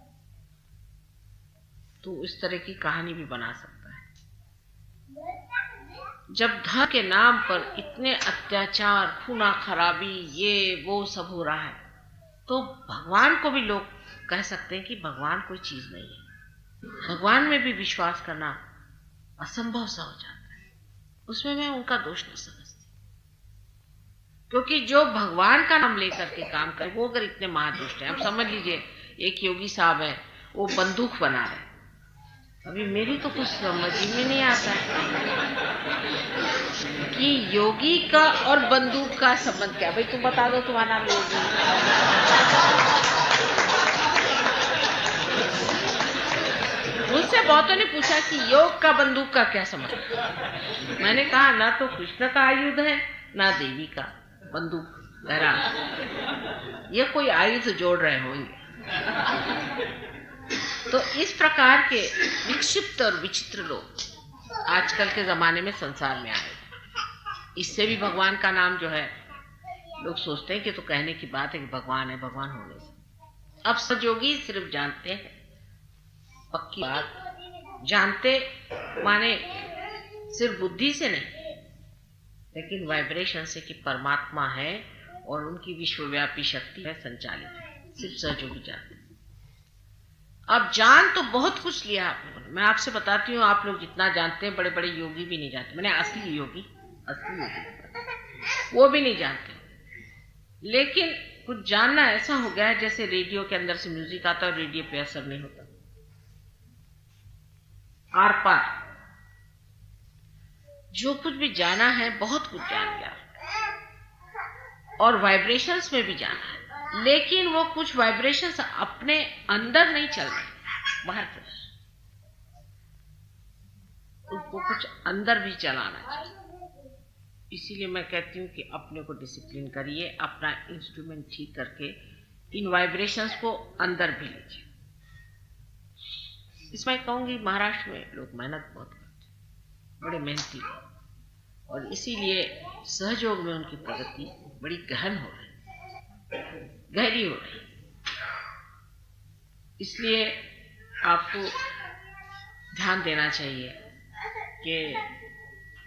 तो इस तरह की कहानी भी बना सकता है। जब धर्म के नाम पर इतने अत्याचार, खूना खराबी, ये वो सब हो रहा है, तो भगवान को भी लोग कह सकते हैं कि भगवान कोई चीज नहीं है। भगवान में भी विश्वास करना असंभव सा हो जाता है। उसमें मैं उनका दोष नहीं समझती, क्योंकि जो भगवान का नाम लेकर के काम करे वो अगर इतने महादुष्ट हैं। अब समझ लीजिए एक योगी साहब है, वो बंदूक बना रहे, अभी मेरी तो कुछ समझ में नहीं आता है कि योगी का और बंदूक का संबंध क्या। भाई तुम बता दो, तुम्हारा नाम योगी। मुझसे बहुतों ने पूछा कि योग का बंदूक का क्या संबंध। मैंने कहा ना तो कृष्ण का आयुध है ना देवी का बंदूक। ये कोई आयुध जोड़ रहे होंगे। तो इस प्रकार के विक्षिप्त और विचित्र लोग आजकल के जमाने में संसार में आए। इससे भी भगवान का नाम जो है, लोग सोचते हैं कि तो कहने की बात है कि भगवान है, भगवान होने से। अब सजयोगी सिर्फ जानते हैं, पक्की बात जानते माने सिर्फ बुद्धि से नहीं, लेकिन वाइब्रेशन से कि परमात्मा है और उनकी विश्वव्यापी शक्ति है संचालित है, सिर्फ सहयोगी जानते हैं। अब जान तो बहुत कुछ लिया आप लोगों ने। मैं आपसे बताती हूँ, आप लोग जितना जानते हैं बड़े बड़े योगी भी नहीं जानते। मैंने असली योगी वो भी नहीं जानते। लेकिन कुछ जानना ऐसा हो गया है जैसे रेडियो के अंदर से म्यूजिक आता है और रेडियो पे असर नहीं होता। आर पार जो कुछ भी जाना है बहुत कुछ जान गया, और वाइब्रेशंस में भी जाना है, लेकिन वो कुछ वाइब्रेशंस अपने अंदर नहीं चल रहे, बाहर पर उसको कुछ अंदर भी चलाना चाहिए। इसीलिए मैं कहती हूँ कि अपने को डिसिप्लिन करिए, अपना इंस्ट्रूमेंट ठीक करके इन वाइब्रेशंस को अंदर भी लीजिए। इसमें कहूंगी महाराष्ट्र में लोग मेहनत बहुत करते हैं, बड़े मेहनती, और इसीलिए सहयोग में उनकी प्रगति बड़ी गहन हो रही, गहरी हो रही। इसलिए आपको ध्यान देना चाहिए कि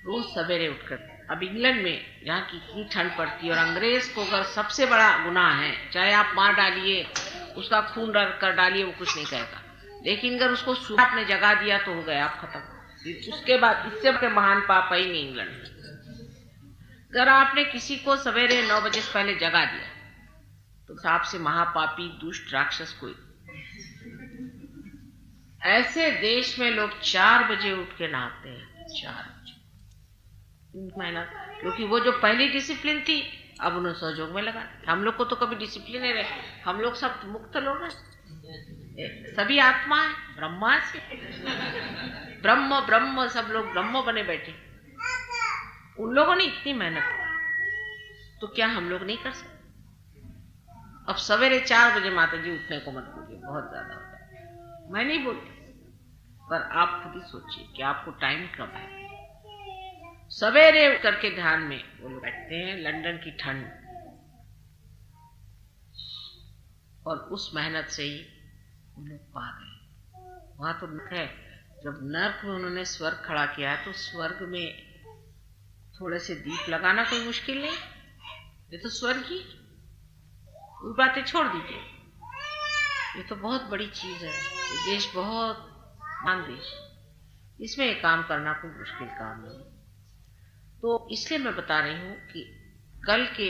रोज सवेरे उठकर, अब इंग्लैंड में जहाँ की इतनी ठंड पड़ती है, और अंग्रेज को अगर सबसे बड़ा गुनाह है, चाहे आप मार डालिए, उसका खून कर डालिए, वो कुछ नहीं कहेगा, लेकिन अगर उसको सुबह आपने जगा दिया तो हो गया, आप खत्म। उसके बाद इससे बड़े महान पाप है ही नहीं इंग्लैंड में। अगर आपने किसी को सवेरे 9 बजे से पहले जगा दिया तो आपसे महापापी दुष्ट राक्षस कोई। ऐसे देश में लोग 4 बजे उठ के नहाते हैं, 4 बजे मेहनत, क्योंकि वो जो पहली डिसिप्लिन थी अब उन्हें सहयोग में लगा। हम लोग को तो कभी डिसिप्लिन नहीं रहे, हम लोग सब मुक्त लोग हैं, सभी आत्मा है, ब्रह्मा से ब्रह्म ब्रह्म, सब लोग ब्रह्म बने बैठे। उन लोगों ने इतनी मेहनत की, तो क्या हम लोग नहीं कर सकते? अब सवेरे 4 बजे माता जी उठने को मत बोलिए, बहुत ज्यादा होता है। मैं नहीं बोलती, पर आप खुद ही सोचिए कि आपको टाइम कब है। सवेरे उठ करके ध्यान में वो लोग बैठते हैं, लंदन की ठंड, और उस मेहनत से ही वो लोग पा गए। वहां तो नर्क है, जब नर्क में उन्होंने स्वर्ग खड़ा किया तो स्वर्ग में थोड़े से दीप लगाना कोई मुश्किल नहीं, ये तो स्वर्ग ही। वो बातें छोड़ दीजिए, ये तो बहुत बड़ी चीज है। ये देश बहुत महान देश, इसमें ये काम करना कोई मुश्किल काम नहीं। तो इसलिए मैं बता रही हूं कि कल के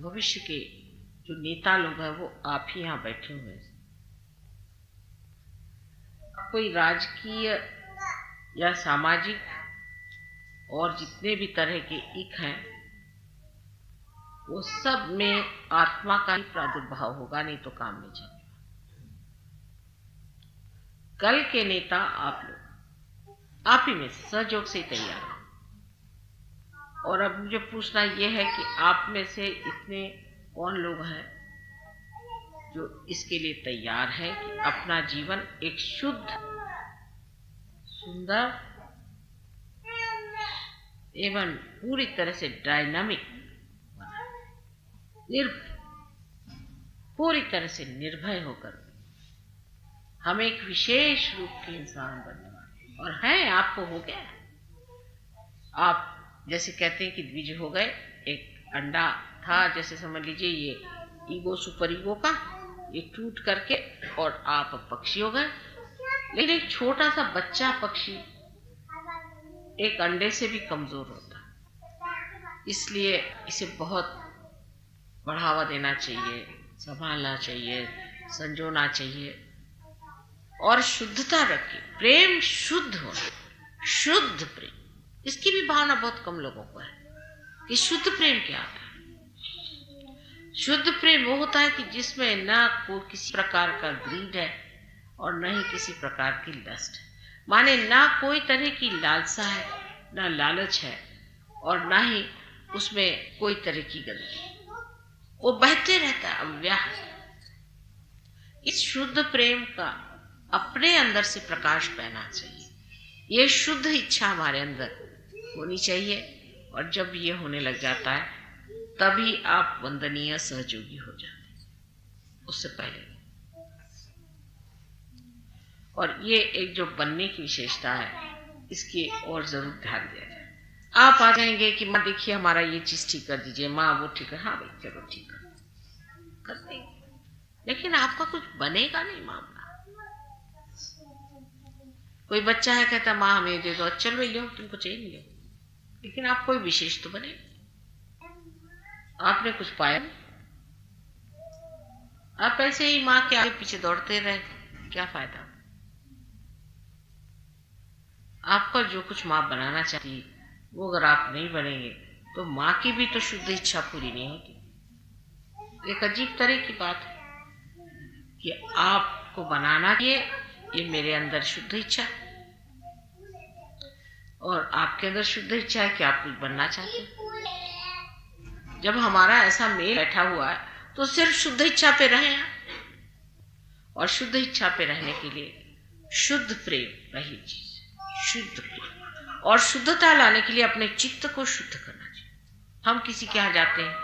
भविष्य के जो नेता लोग हैं वो आप ही यहां बैठे हुए हैं। कोई राजकीय या सामाजिक और जितने भी तरह के इक हैं, वो सब में आत्मा का ही प्रादुर्भाव होगा, नहीं तो काम नहीं चलेगा। कल के नेता आप लोग, आप ही में से सहयोग से ही तैयार हो। और अब मुझे पूछना यह है कि आप में से इतने कौन लोग हैं जो इसके लिए तैयार हैं कि अपना जीवन एक शुद्ध, सुंदर एवं पूरी तरह से डायनामिक, पूरी तरह से निर्भय होकर हम एक विशेष रूप के इंसान बनने वाले, और हैं, आपको हो गया। आप जैसे कहते हैं कि द्विज हो गए, एक अंडा था, जैसे समझ लीजिए ये ईगो सुपर ईगो का, ये टूट करके और आप अब पक्षी हो गए। लेकिन एक छोटा सा बच्चा पक्षी एक अंडे से भी कमजोर होता है, इसलिए इसे बहुत बढ़ावा देना चाहिए, संभालना चाहिए, संजोना चाहिए और शुद्धता रखिए। प्रेम शुद्ध हो, शुद्ध प्रेम, इसकी भी भावना बहुत कम लोगों को है कि शुद्ध प्रेम क्या होता है। शुद्ध प्रेम वो होता है कि जिसमें ना कोई किसी प्रकार का ग्रीड है और न ही किसी प्रकार की लस्ट है, माने ना कोई तरह की लालसा है, ना लालच है और ना ही उसमें कोई तरह की गंदगी, वो बहते रहता है अव्याहत। इस शुद्ध प्रेम का अपने अंदर से प्रकाश पैना चाहिए। ये शुद्ध इच्छा हमारे अंदर होनी चाहिए और जब ये होने लग जाता है तभी आप वंदनीय सहयोगी हो जाते हैं, उससे पहले। और ये एक जो बनने की विशेषता है, इसकी और जरूर ध्यान दिया जाए। आप आ जाएंगे कि माँ देखिए हमारा ये चीज ठीक कर दीजिए, माँ वो ठीक है, हाँ भाई चलो ठीक कर देंगे, लेकिन आपका कुछ बनेगा नहीं मामला। कोई बच्चा है कहता माँ हमें दे दो, चलो भाई लो, तुमको चाहिए नहीं लो, लेकिन आप कोई विशेष तो बने, आपने कुछ पाया नहीं। आप ऐसे ही माँ के आगे पीछे दौड़ते रहे, क्या फायदा। आपका जो कुछ माँ बनाना चाहती है वो अगर आप नहीं बनेंगे तो माँ की भी तो शुद्ध इच्छा पूरी नहीं होती। एक अजीब तरह की बात है कि आपको बनाना चाहिए, ये मेरे अंदर शुद्ध इच्छा है और आपके अंदर शुद्ध इच्छा है कि आप कुछ बनना चाहते हैं। जब हमारा ऐसा मेल बैठा हुआ है तो सिर्फ शुद्ध इच्छा पे रहें, और शुद्ध इच्छा पे रहने के लिए शुद्ध प्रेम पहली चीज, शुद्ध प्रेम। और शुद्धता लाने के लिए अपने चित्त को शुद्ध करना चाहिए। हम किसी के यहां जाते हैं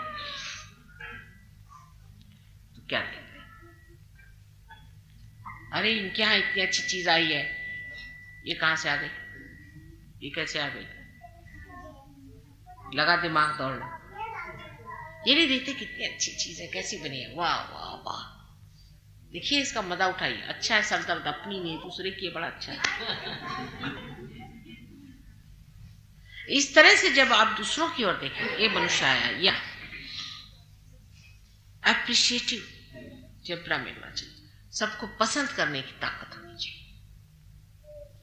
तो क्या देखते हैं, अरे इनके यहां इतनी अच्छी चीज आई है, ये कहां से आ गई, ये कैसे आ गई, लगा दिमाग दौड़ना। ये नहीं देखते कितनी अच्छी चीज है, कैसी बनी है, वाह वाह वाह, देखिए इसका मजा उठाइए, अच्छा है, सर दर्द अपनी नहीं दूसरे की बड़ा अच्छा है। इस तरह से जब आप दूसरों की ओर देखें, ये मनुष्य आया, या एप्रिशिएटिव जबरा मिलना चाहिए, सबको पसंद करने की ताकत होनी चाहिए।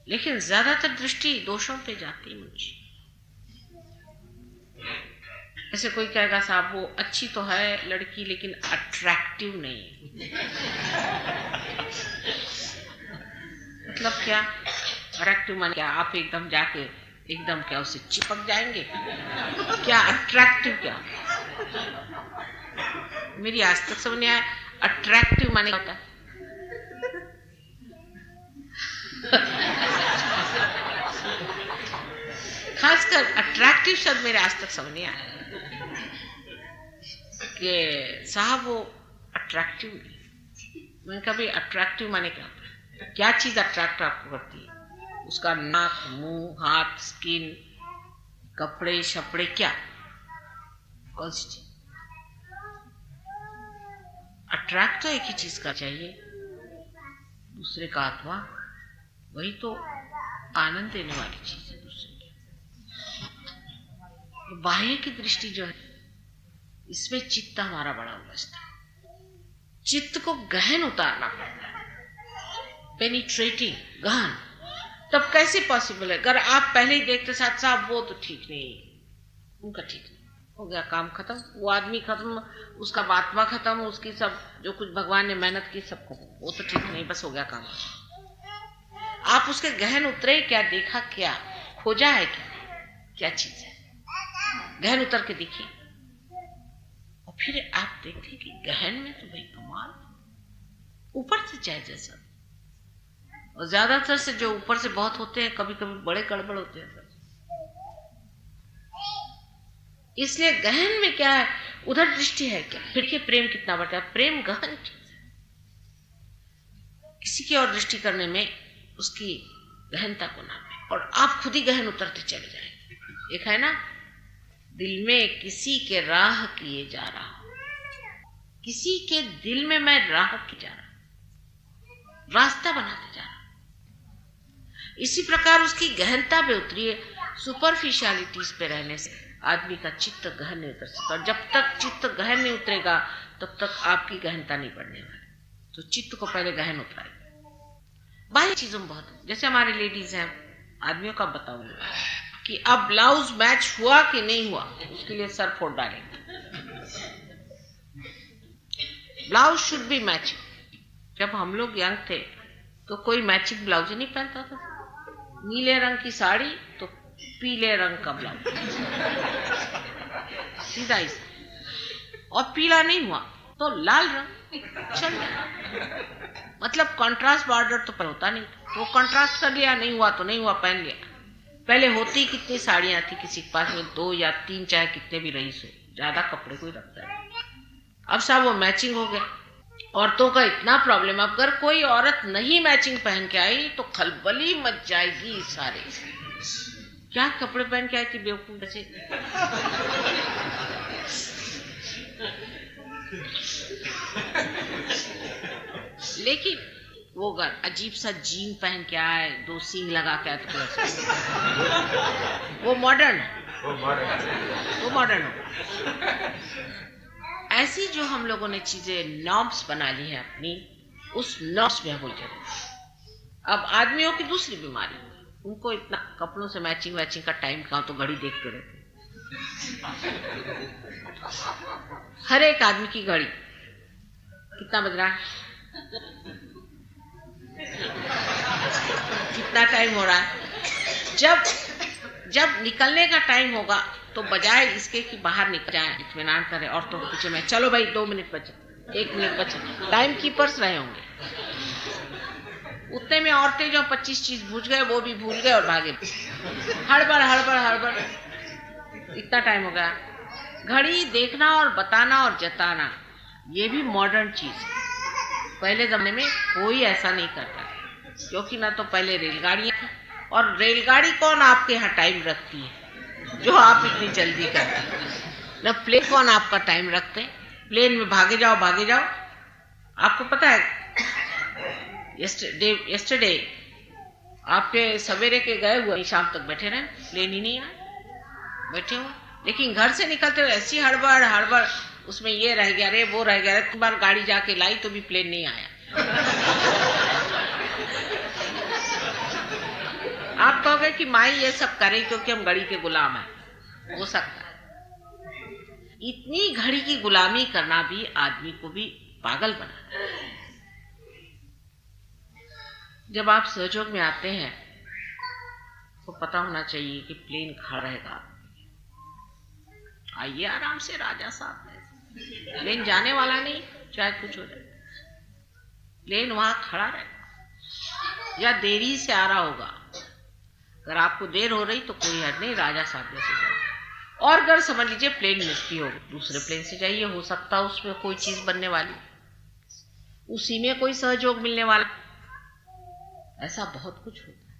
लेकिन ज्यादातर दृष्टि दोषों पे जाती है मनुष्य। ऐसे कोई कहेगा साहब वो अच्छी तो है लड़की लेकिन अट्रैक्टिव नहीं है। मतलब क्या अट्रैक्टिव माने क्या, आप एकदम जाके एकदम क्या उससे चिपक जाएंगे, क्या अट्रैक्टिव क्या, मेरी आज तक समझ नहीं आया अट्रैक्टिव माने क्या होता है। खासकर अट्रैक्टिव शब्द मेरे आज तक समझ नहीं आया कि साहब वो अट्रैक्टिव नहीं। मैंने कहा भाई अट्रैक्टिव माने क्या होता है, क्या चीज अट्रैक्ट आपको करती है, उसका नाक, मुंह, हाथ, स्किन, कपड़े शपड़े, क्या कौन सी चीज अट्रैक्ट तो एक ही चीज का चाहिए, दूसरे का आत्मा, वही तो आनंद देने वाली चीज है दूसरे की। बाह्य की दृष्टि जो है इसमें चित्त हमारा बड़ा उलझता है, चित्त को गहन उतारना पड़ता है, पेनिट्रेटिंग, गहन। तब कैसे पॉसिबल है, अगर आप पहले ही देखते साथ साहब वो तो ठीक नहीं, उनका ठीक नहीं, हो गया काम खत्म, वो आदमी खत्म, उसका आत्मा खत्म, उसकी सब जो कुछ भगवान ने मेहनत की सब खत्म, वो तो ठीक नहीं, बस हो गया काम। आप उसके गहन उतरे, क्या देखा, क्या खोजा है, क्या चीज है, गहन उतर के देखिए और फिर आप देखिए कि गहन में तो भाई कमाल, ऊपर से चाहे जैसा। और ज्यादातर से जो ऊपर से बहुत होते हैं कभी कभी बड़े गड़बड़ होते हैं। इसलिए गहन में क्या है, उधर दृष्टि है क्या, फिर के प्रेम कितना बढ़ता है, प्रेम गहन चीज है। किसी की ओर दृष्टि करने में उसकी गहनता को नापे और आप खुद ही गहन उतरते चले जाएंगे। एक है ना, दिल में किसी के राह किए जा रहा हो, किसी के दिल में मैं राह की जा रहा, रास्ता बनाते जा रहा। इसी प्रकार उसकी गहनता पे उतरिए। सुपरफिशियलिटीज पे रहने से आदमी का चित्त गहन नहीं उतर सकता, और जब तक चित्त गहन नहीं उतरेगा तब तक आपकी गहनता नहीं बढ़ने वाली। तो चित्त को पहले गहन उतराए। बाहरी चीजों में बहुत है, जैसे हमारे लेडीज हैं, आदमियों का बताऊंगा कि अब ब्लाउज मैच हुआ कि नहीं हुआ, उसके लिए सर फोड़ डालेंगे। Blouse should be matching. जब हम लोग यंग थे तो कोई मैचिंग ब्लाउज ही नहीं पहनता था। नीले रंग की साड़ी तो पीले रंग का ब्लाउज, सीधा ही। और पीला नहीं हुआ तो लाल रंग चल गया। मतलब कंट्रास्ट बॉर्डर तो पर होता नहीं, तो कंट्रास्ट कर लिया, नहीं हुआ तो नहीं हुआ, पहन लिया। पहले होती कितनी साड़ियां थी किसी के पास में, 2 या 3, चाहे कितने भी रईस हो, ज्यादा कपड़े कोई रखता है। अब सब वो मैचिंग हो गया। औरतों का इतना प्रॉब्लम, अगर कोई औरत नहीं मैचिंग पहन के आई तो खलबली मच जाएगी सारे। क्या कपड़े पहन के आई थी बेवकूफ जैसे। लेकिन वो अगर अजीब सा जीन पहन के आए, 2 सींग लगा के आए तो वो मॉडर्न है, वो मॉडर्न हो। ऐसी जो हम लोगों ने चीजें नॉर्म्स बना ली है अपनी, उस नॉर्म्स में हम उलझे रहे। अब आदमियों की दूसरी बीमारी, उनको इतना कपड़ों से मैचिंग वैचिंग का टाइम कहाँ, तो घड़ी देखते रहते। हर एक आदमी की घड़ी कितना बज रहा है, कितना टाइम हो रहा है। जब निकलने का टाइम होगा तो बजाय इसके कि बाहर निकल जाए, इत्मीनान करें, औरतों के पीछे में चलो भाई 2 मिनट बचे, 1 मिनट बचे, टाइम कीपर्स रहे होंगे। उतने में औरतें जो 25 चीज भूल गए वो भी भूल गए और भागे। हड़बड़ हड़बड़ हड़बड़, इतना टाइम हो गया। घड़ी देखना और बताना और जताना, ये भी मॉडर्न चीज है। पहले जमाने में कोई ऐसा नहीं करता, क्योंकि ना तो पहले रेलगाड़ियां थी, और रेलगाड़ी कौन आपके यहाँ टाइम रखती है जो आप इतनी जल्दी करते हैं। ना प्लेन कौन आपका टाइम रखते हैं, प्लेन में भागे जाओ भागे जाओ। आपको पता है यस्टरडे आपके सवेरे के गए हुए शाम तक बैठे रहे, प्लेन ही नहीं आया, बैठे हुए। लेकिन घर से निकलते हुए ऐसी हड़बड़ हड़बड़, उसमें ये रह गया रे वो रह गया रे, 3 बार गाड़ी जाके लाई तो भी प्लेन नहीं आया। आप कहोगे कि माई ये सब करे क्योंकि हम घड़ी के गुलाम हैं, हो सकता है। इतनी घड़ी की गुलामी करना भी आदमी को भी पागल बना है। जब आप सहयोग में आते हैं तो पता होना चाहिए कि प्लेन खड़ा रहेगा। आइए आराम से राजा साहब, प्लेन जाने वाला नहीं, चाहे कुछ हो जाए, प्लेन वहां खड़ा रहेगा। या देरी से आ रहा होगा, अगर आपको देर हो रही तो कोई हद नहीं, राजा साहब जैसे जाइए। और अगर समझ लीजिए प्लेन मिस भी हो, दूसरे प्लेन से जाइए, हो सकता है उसमें कोई चीज बनने वाली, उसी में कोई सहयोग मिलने वाला। ऐसा बहुत कुछ होता है,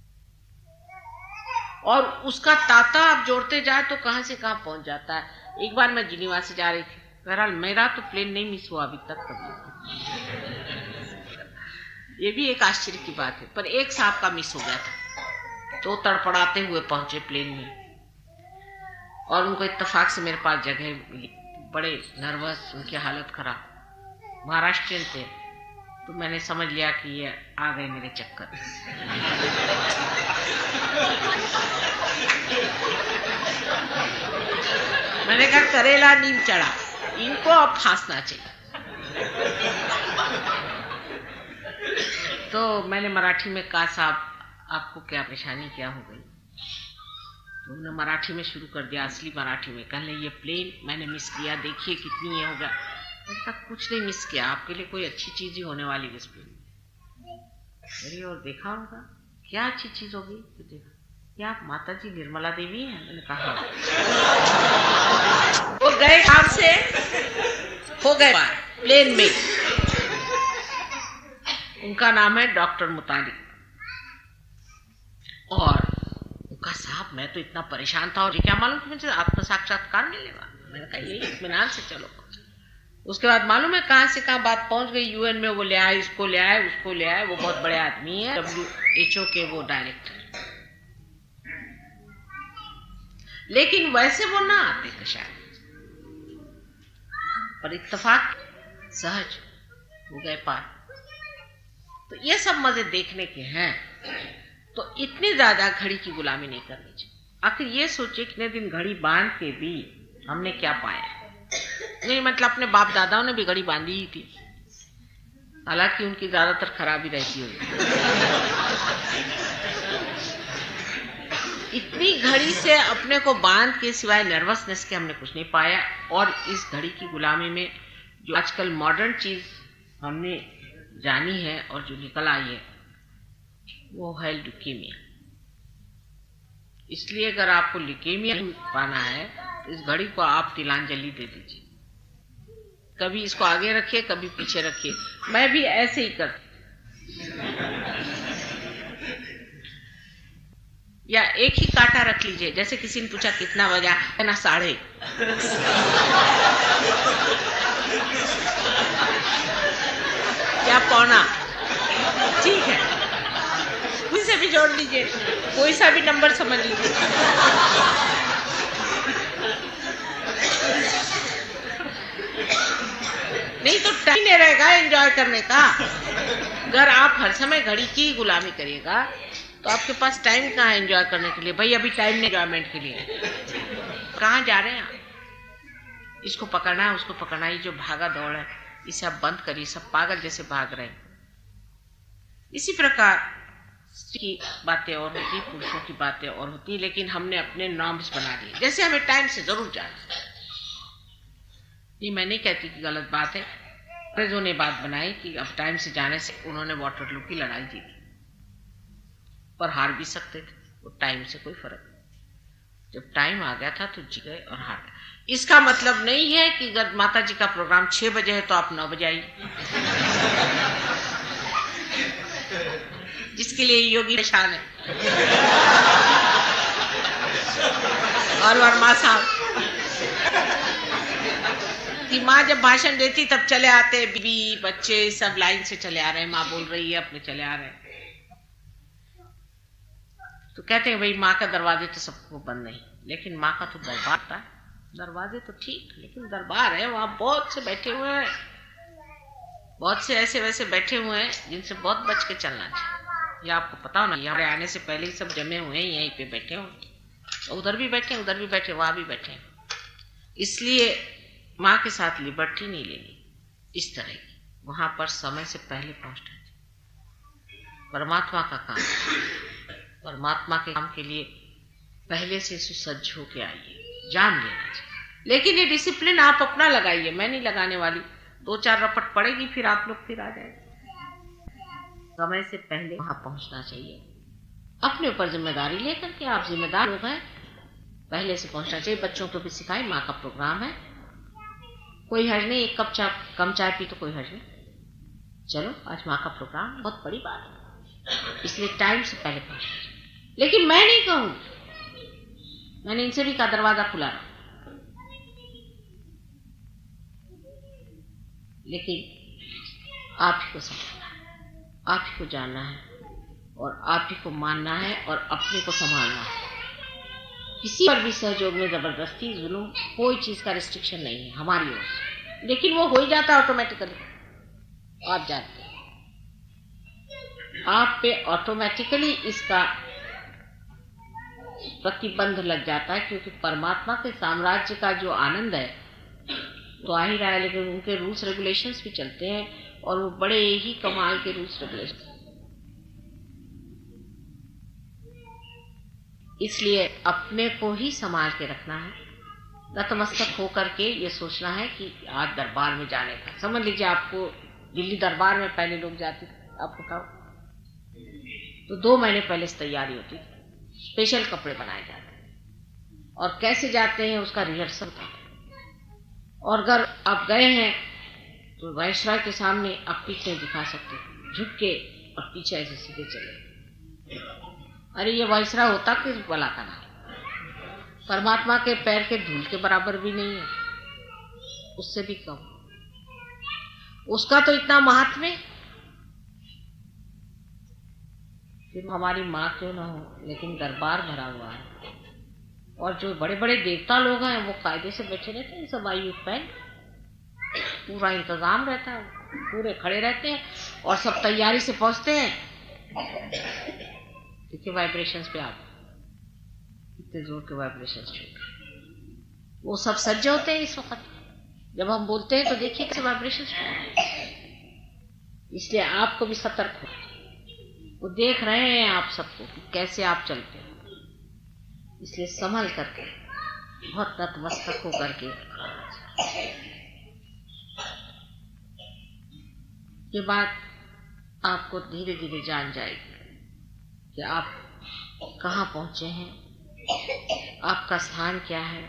और उसका तांता आप जोड़ते जाए तो कहां से कहां पहुंच जाता है। एक बार मैं जिनीवा से जा रही थी, बहरहाल मेरा तो प्लेन नहीं मिस हुआ अभी तक कभी, ये भी एक आश्चर्य की बात है। पर एक साहब का मिस हो गया था, तो तड़पड़ाते हुए पहुंचे प्लेन में, और उनको इत्तेफाक से मेरे पास जगह मिली। बड़े नर्वस, उनकी हालत खराब, महाराष्ट्रियन थे, तो मैंने समझ लिया कि ये आ गए मेरे चक्कर। मैंने कहा करेला नीम चढ़ा, इनको अब फांसना चाहिए। तो मैंने मराठी में कहा, साहब आपको क्या परेशानी, क्या हो गई? तो उन्होंने मराठी में शुरू कर दिया, असली मराठी में। कहने ये प्लेन मैंने मिस किया, देखिए कितनी ये हो गया। ऐसा कुछ नहीं मिस किया, आपके लिए कोई अच्छी चीज ही होने वाली इस प्लेन में। अरे और देखा होगा, क्या अच्छी चीज होगी? तो देखा, क्या आप माता जी निर्मला देवी हैं? मैंने कहा वो गए काम से हो गए प्लेन में। उनका नाम है डॉक्टर मुतालिक, और उनका साहब मैं तो इतना परेशान था, और ये क्या मालूम कि मुझे आत्म साक्षात्कार मिलेगा। मैंने कहा यही इत्मीनान से चलो। उसके बाद मालूम है कहां से कहां बात पहुंच गई, यूएन में वो ले आए, इसको ले आए, उसको ले आए, वो बहुत बड़े आदमी है, WHO के वो डायरेक्टर। लेकिन वैसे वो ना आते कशाय, पर इत्तेफाक सहज हो गए पार। तो ये सब मजे देखने के हैं। तो इतनी ज्यादा घड़ी की गुलामी नहीं करनी चाहिए। आखिर ये सोचिए कितने दिन घड़ी बांध के भी हमने क्या पाया। नहीं मतलब अपने बाप दादाओं ने भी घड़ी बांधी ही थी, हालांकि उनकी ज्यादातर खराबी रहती होगी। इतनी घड़ी से अपने को बांध के सिवाय नर्वसनेस के हमने कुछ नहीं पाया। और इस घड़ी की गुलामी में जो आजकल मॉडर्न चीज हमने जानी है और जो निकल आई है वो है ल्यूकेमिया। इसलिए अगर आपको ल्यूकेमिया पाना है तो इस घड़ी को आप तिलांजलि दे दीजिए। कभी इसको आगे रखिए, कभी पीछे रखिए। मैं भी ऐसे ही करती, या एक ही कांटा रख लीजिए। जैसे किसी ने पूछा कितना बजा, है ना 1:30 या 1:15, ठीक है, कोई से भी जोड़ लीजिए, कोई सा भी नंबर समझ लीजिए। नहीं तो टाइम नहीं रहेगा एंजॉय करने का। अगर आप हर समय घड़ी की गुलामी करिएगा तो आपके पास टाइम कहाँ है एंजॉय करने के लिए। भाई अभी टाइम नहीं एंजॉयमेंट के लिए। कहाँ जा रहे हैं आप? इसको पकड़ना है, उसको पकड़ना है, जो भागा दौड़ है इसे आप बंद करिए। सब पागल जैसे भाग रहे हैं। इसी प्रकार की बातें और होती, पुरुषों की बातें और होती, लेकिन हमने अपने नॉर्म्स बना दिए। जैसे हमें टाइम से जरूर जाना। ये मैं नहीं कहती कि गलत बात है। अंग्रेजों ने बात बनाई कि अब टाइम से जाने से उन्होंने वाटरलू की लड़ाई जीती, पर हार भी सकते थे। वो टाइम से कोई फर्क नहीं। जब टाइम आ गया था तो जी गए और हार गए। इसका मतलब नहीं है कि अगर माता जी का प्रोग्राम 6 बजे है तो आप 9 बजे आइए, जिसके लिए योगी निशान है और वर्मा साहब कि माँ जब भाषण देती तब चले आते, बीबी बच्चे सब लाइन से चले आ रहे हैं, माँ बोल रही है अपने चले आ रहे हैं। तो कहते हैं भाई माँ का दरवाजे तो सबको बंद नहीं, लेकिन माँ का तो दरबार था। दरवाजे तो ठीक, लेकिन दरबार है, वहां बहुत से बैठे हुए हैं, बहुत से ऐसे वैसे बैठे हुए हैं जिनसे बहुत बच के चलना चाहिए। ये आपको पता हो ना, यहाँ आने से पहले ही सब जमे हुए हैं, यहीं पे बैठे हो, उधर भी बैठे, उधर भी बैठे, वहां भी बैठे। इसलिए माँ के साथ लिबर्टी नहीं लेनी इस तरह की। वहां पर समय से पहले पहुंचना चाहिए। परमात्मा का काम, परमात्मा के काम के लिए पहले से सुसज्ज होके आइए, जान लेना चाहिए। लेकिन ये डिसिप्लिन आप अपना लगाइए, मैं नहीं लगाने वाली। 2-4 रपट पड़ेगी, फिर आप लोग फिर आ जाएंगे। समय से पहले वहां पहुंचना चाहिए। अपने ऊपर जिम्मेदारी लेकर के, आप जिम्मेदार लोग हैं, पहले से पहुंचना चाहिए। बच्चों को भी सिखाएं, माँ का प्रोग्राम है, कोई हर्ज नहीं। 1 कप कम चाय पी तो कोई हर्ज नहीं। चलो आज माँ का प्रोग्राम, बहुत बड़ी बात है, इसलिए टाइम से पहले पहुंचना चाहिए। लेकिन मैं नहीं कहूं, मैंने इनसे भी कहा दरवाजा खुला रहा, लेकिन आप ही को समझना है, आप ही को जानना है, और आप ही को मानना है, और अपने को संभालना है। किसी पर भी सहयोग में जबरदस्ती, जुल्म, कोई चीज का रिस्ट्रिक्शन नहीं है हमारी ओर से, लेकिन वो हो ही जाता है ऑटोमेटिकली। आप जानते हैं, आप पे ऑटोमेटिकली इसका प्रतिबंध लग जाता है, क्योंकि परमात्मा के साम्राज्य का जो आनंद है तो आ ही रहा है, लेकिन उनके रूल्स रेगुलेशंस भी चलते हैं, और वो बड़े ही कमाल के रूल्स रेगुलेशन। इसलिए अपने को ही संभाल के रखना है, नतमस्तक होकर के ये सोचना है कि आज दरबार में जाने का। समझ लीजिए आपको दिल्ली दरबार में पहले लोग जाते थे, आपको बताओ, तो 2 महीने पहले से तैयारी होती थी, स्पेशल कपड़े बनाए जाते हैं, और कैसे जाते हैं उसका रिहर्सल था। और अगर आप गए हैं तो वायसराय के सामने आप पीठ नहीं दिखा सकते, झुक के और पीछे ऐसे सीधे चले। अरे ये वायसराय होता किस बला का नाम? परमात्मा के पैर के धूल के बराबर भी नहीं है, उससे भी कम। उसका तो इतना महात्म्य, फिर हमारी माँ क्यों ना हो, लेकिन दरबार भरा हुआ है। और जो बड़े बड़े देवता लोग हैं वो कायदे से बैठे रहते हैं, सब आयु पहन, पूरा इंतजाम रहता है, पूरे खड़े रहते हैं और सब तैयारी से पहुंचते हैं। देखिए वाइब्रेशंस पे आप कितने जोर के वाइब्रेशंस छूटे, वो सब सज्ज होते हैं इस वक्त। जब हम बोलते हैं तो देखिए कैसे वाइब्रेशंस, इसलिए आपको भी सतर्क हो। वो देख रहे हैं आप सबको कि कैसे आप चलते हैं, इसलिए संभल करके, बहुत नतमस्तक होकर के। ये बात आपको धीरे धीरे जान जाएगी कि आप कहाँ पहुंचे हैं, आपका स्थान क्या है,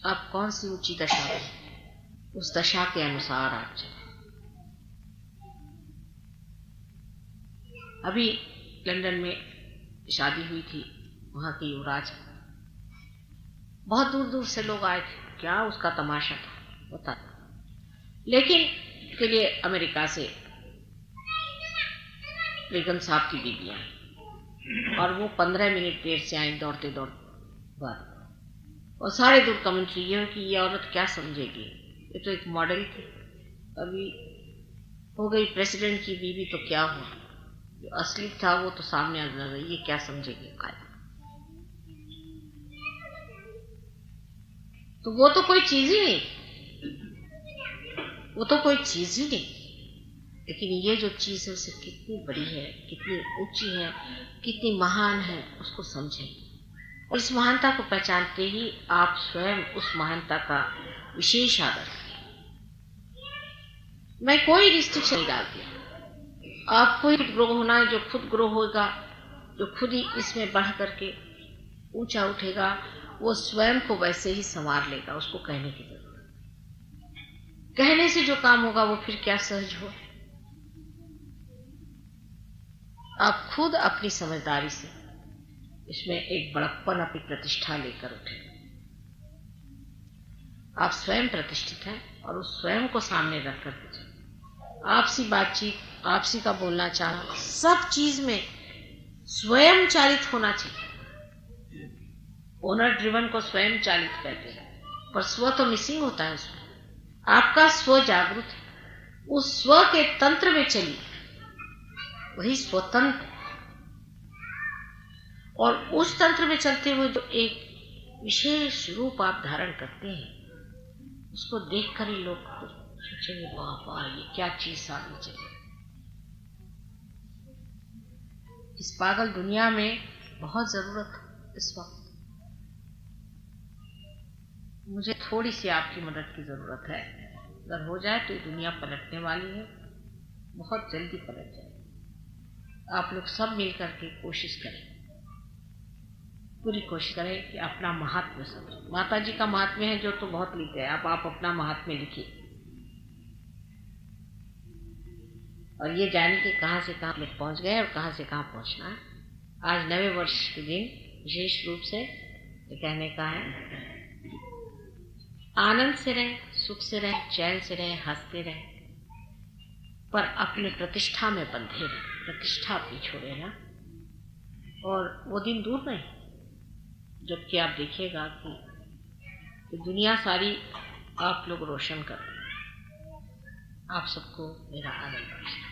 आप कौन सी ऊंची दशा में, उस दशा के अनुसार आप चलें। अभी लंदन में शादी हुई थी, वहां के युवराज, बहुत दूर दूर से लोग आए थे, क्या उसका तमाशा था होता। लेकिन के लिए अमेरिका से बेगम साहब की बीबी आई और वो 15 मिनट देर से आई, दौड़ते दौड़ते बात। और सारे दूर कमेंट्री ये कि ये औरत क्या समझेगी, ये तो एक मॉडल थी, अभी हो गई प्रेसिडेंट की बीबी तो क्या हुआ, जो असली था वो तो सामने आ गया, ये क्या समझेगी कायदा। तो वो तो कोई चीज ही नहीं, वो तो कोई चीज ही नहीं, लेकिन ये जो चीज है उसे कितनी बड़ी है, कितनी ऊंची है, कितनी महान है, उसको समझें। और इस महानता को पहचानते ही आप स्वयं उस महानता का विशेष आदर करें। मैं कोई रिस्ट्रिक्शन नहीं डालती, आपको ही ग्रो होना है, जो खुद ग्रो होगा, जो खुद ही इसमें बढ़ करके ऊंचा उठेगा, वो स्वयं को वैसे ही संवार लेगा। उसको कहने की जरूरत, कहने से जो काम होगा वो फिर क्या सहज हो। आप खुद अपनी समझदारी से इसमें एक बड़प्पन, अपनी प्रतिष्ठा लेकर उठे। आप स्वयं प्रतिष्ठित हैं और उस स्वयं को सामने रख कर आपसी बातचीत, आपसी का बोलना चाहना, सब चीज में स्वयं चालित होना चाहिए। ओनर ड्रिवन को स्वयं चालित कहते हैं, पर स्व तो मिसिंग होता है उसमें। आपका स्व जागृत है, उस स्व के तंत्र में चलिए, वही स्वतंत्र। और उस तंत्र में चलते हुए जो एक विशेष रूप आप धारण करते हैं, उसको देखकर ही लोग सोचेंगे वाह वाह ये क्या चीज सामने चली। इस पागल दुनिया में बहुत जरूरत है इस वक्त। मुझे थोड़ी सी आपकी मदद की जरूरत है, अगर हो जाए तो ये दुनिया पलटने वाली है, बहुत जल्दी पलट जाए। आप लोग सब मिल करके कोशिश करें, पूरी कोशिश करें कि अपना महात्म्य समझें। माता जी का महात्म्य है जो तो बहुत लिख गए, अब आप अपना महात्म्य लिखिए और ये जाने कि कहाँ से कहाँ लोग पहुंच गए और कहाँ से कहाँ पहुंचना है। आज नवे वर्ष के दिन विशेष रूप से ये कहने का है, आनंद से रहें, सुख से रहें, चैन से रहें, हंसते रहें, पर अपने प्रतिष्ठा में बंधे रहें। प्रतिष्ठा अपनी छोड़े ना, और वो दिन दूर नहीं जबकि आप देखिएगा कि दुनिया सारी आप लोग रोशन कर। आप सबको मेरा आनंद।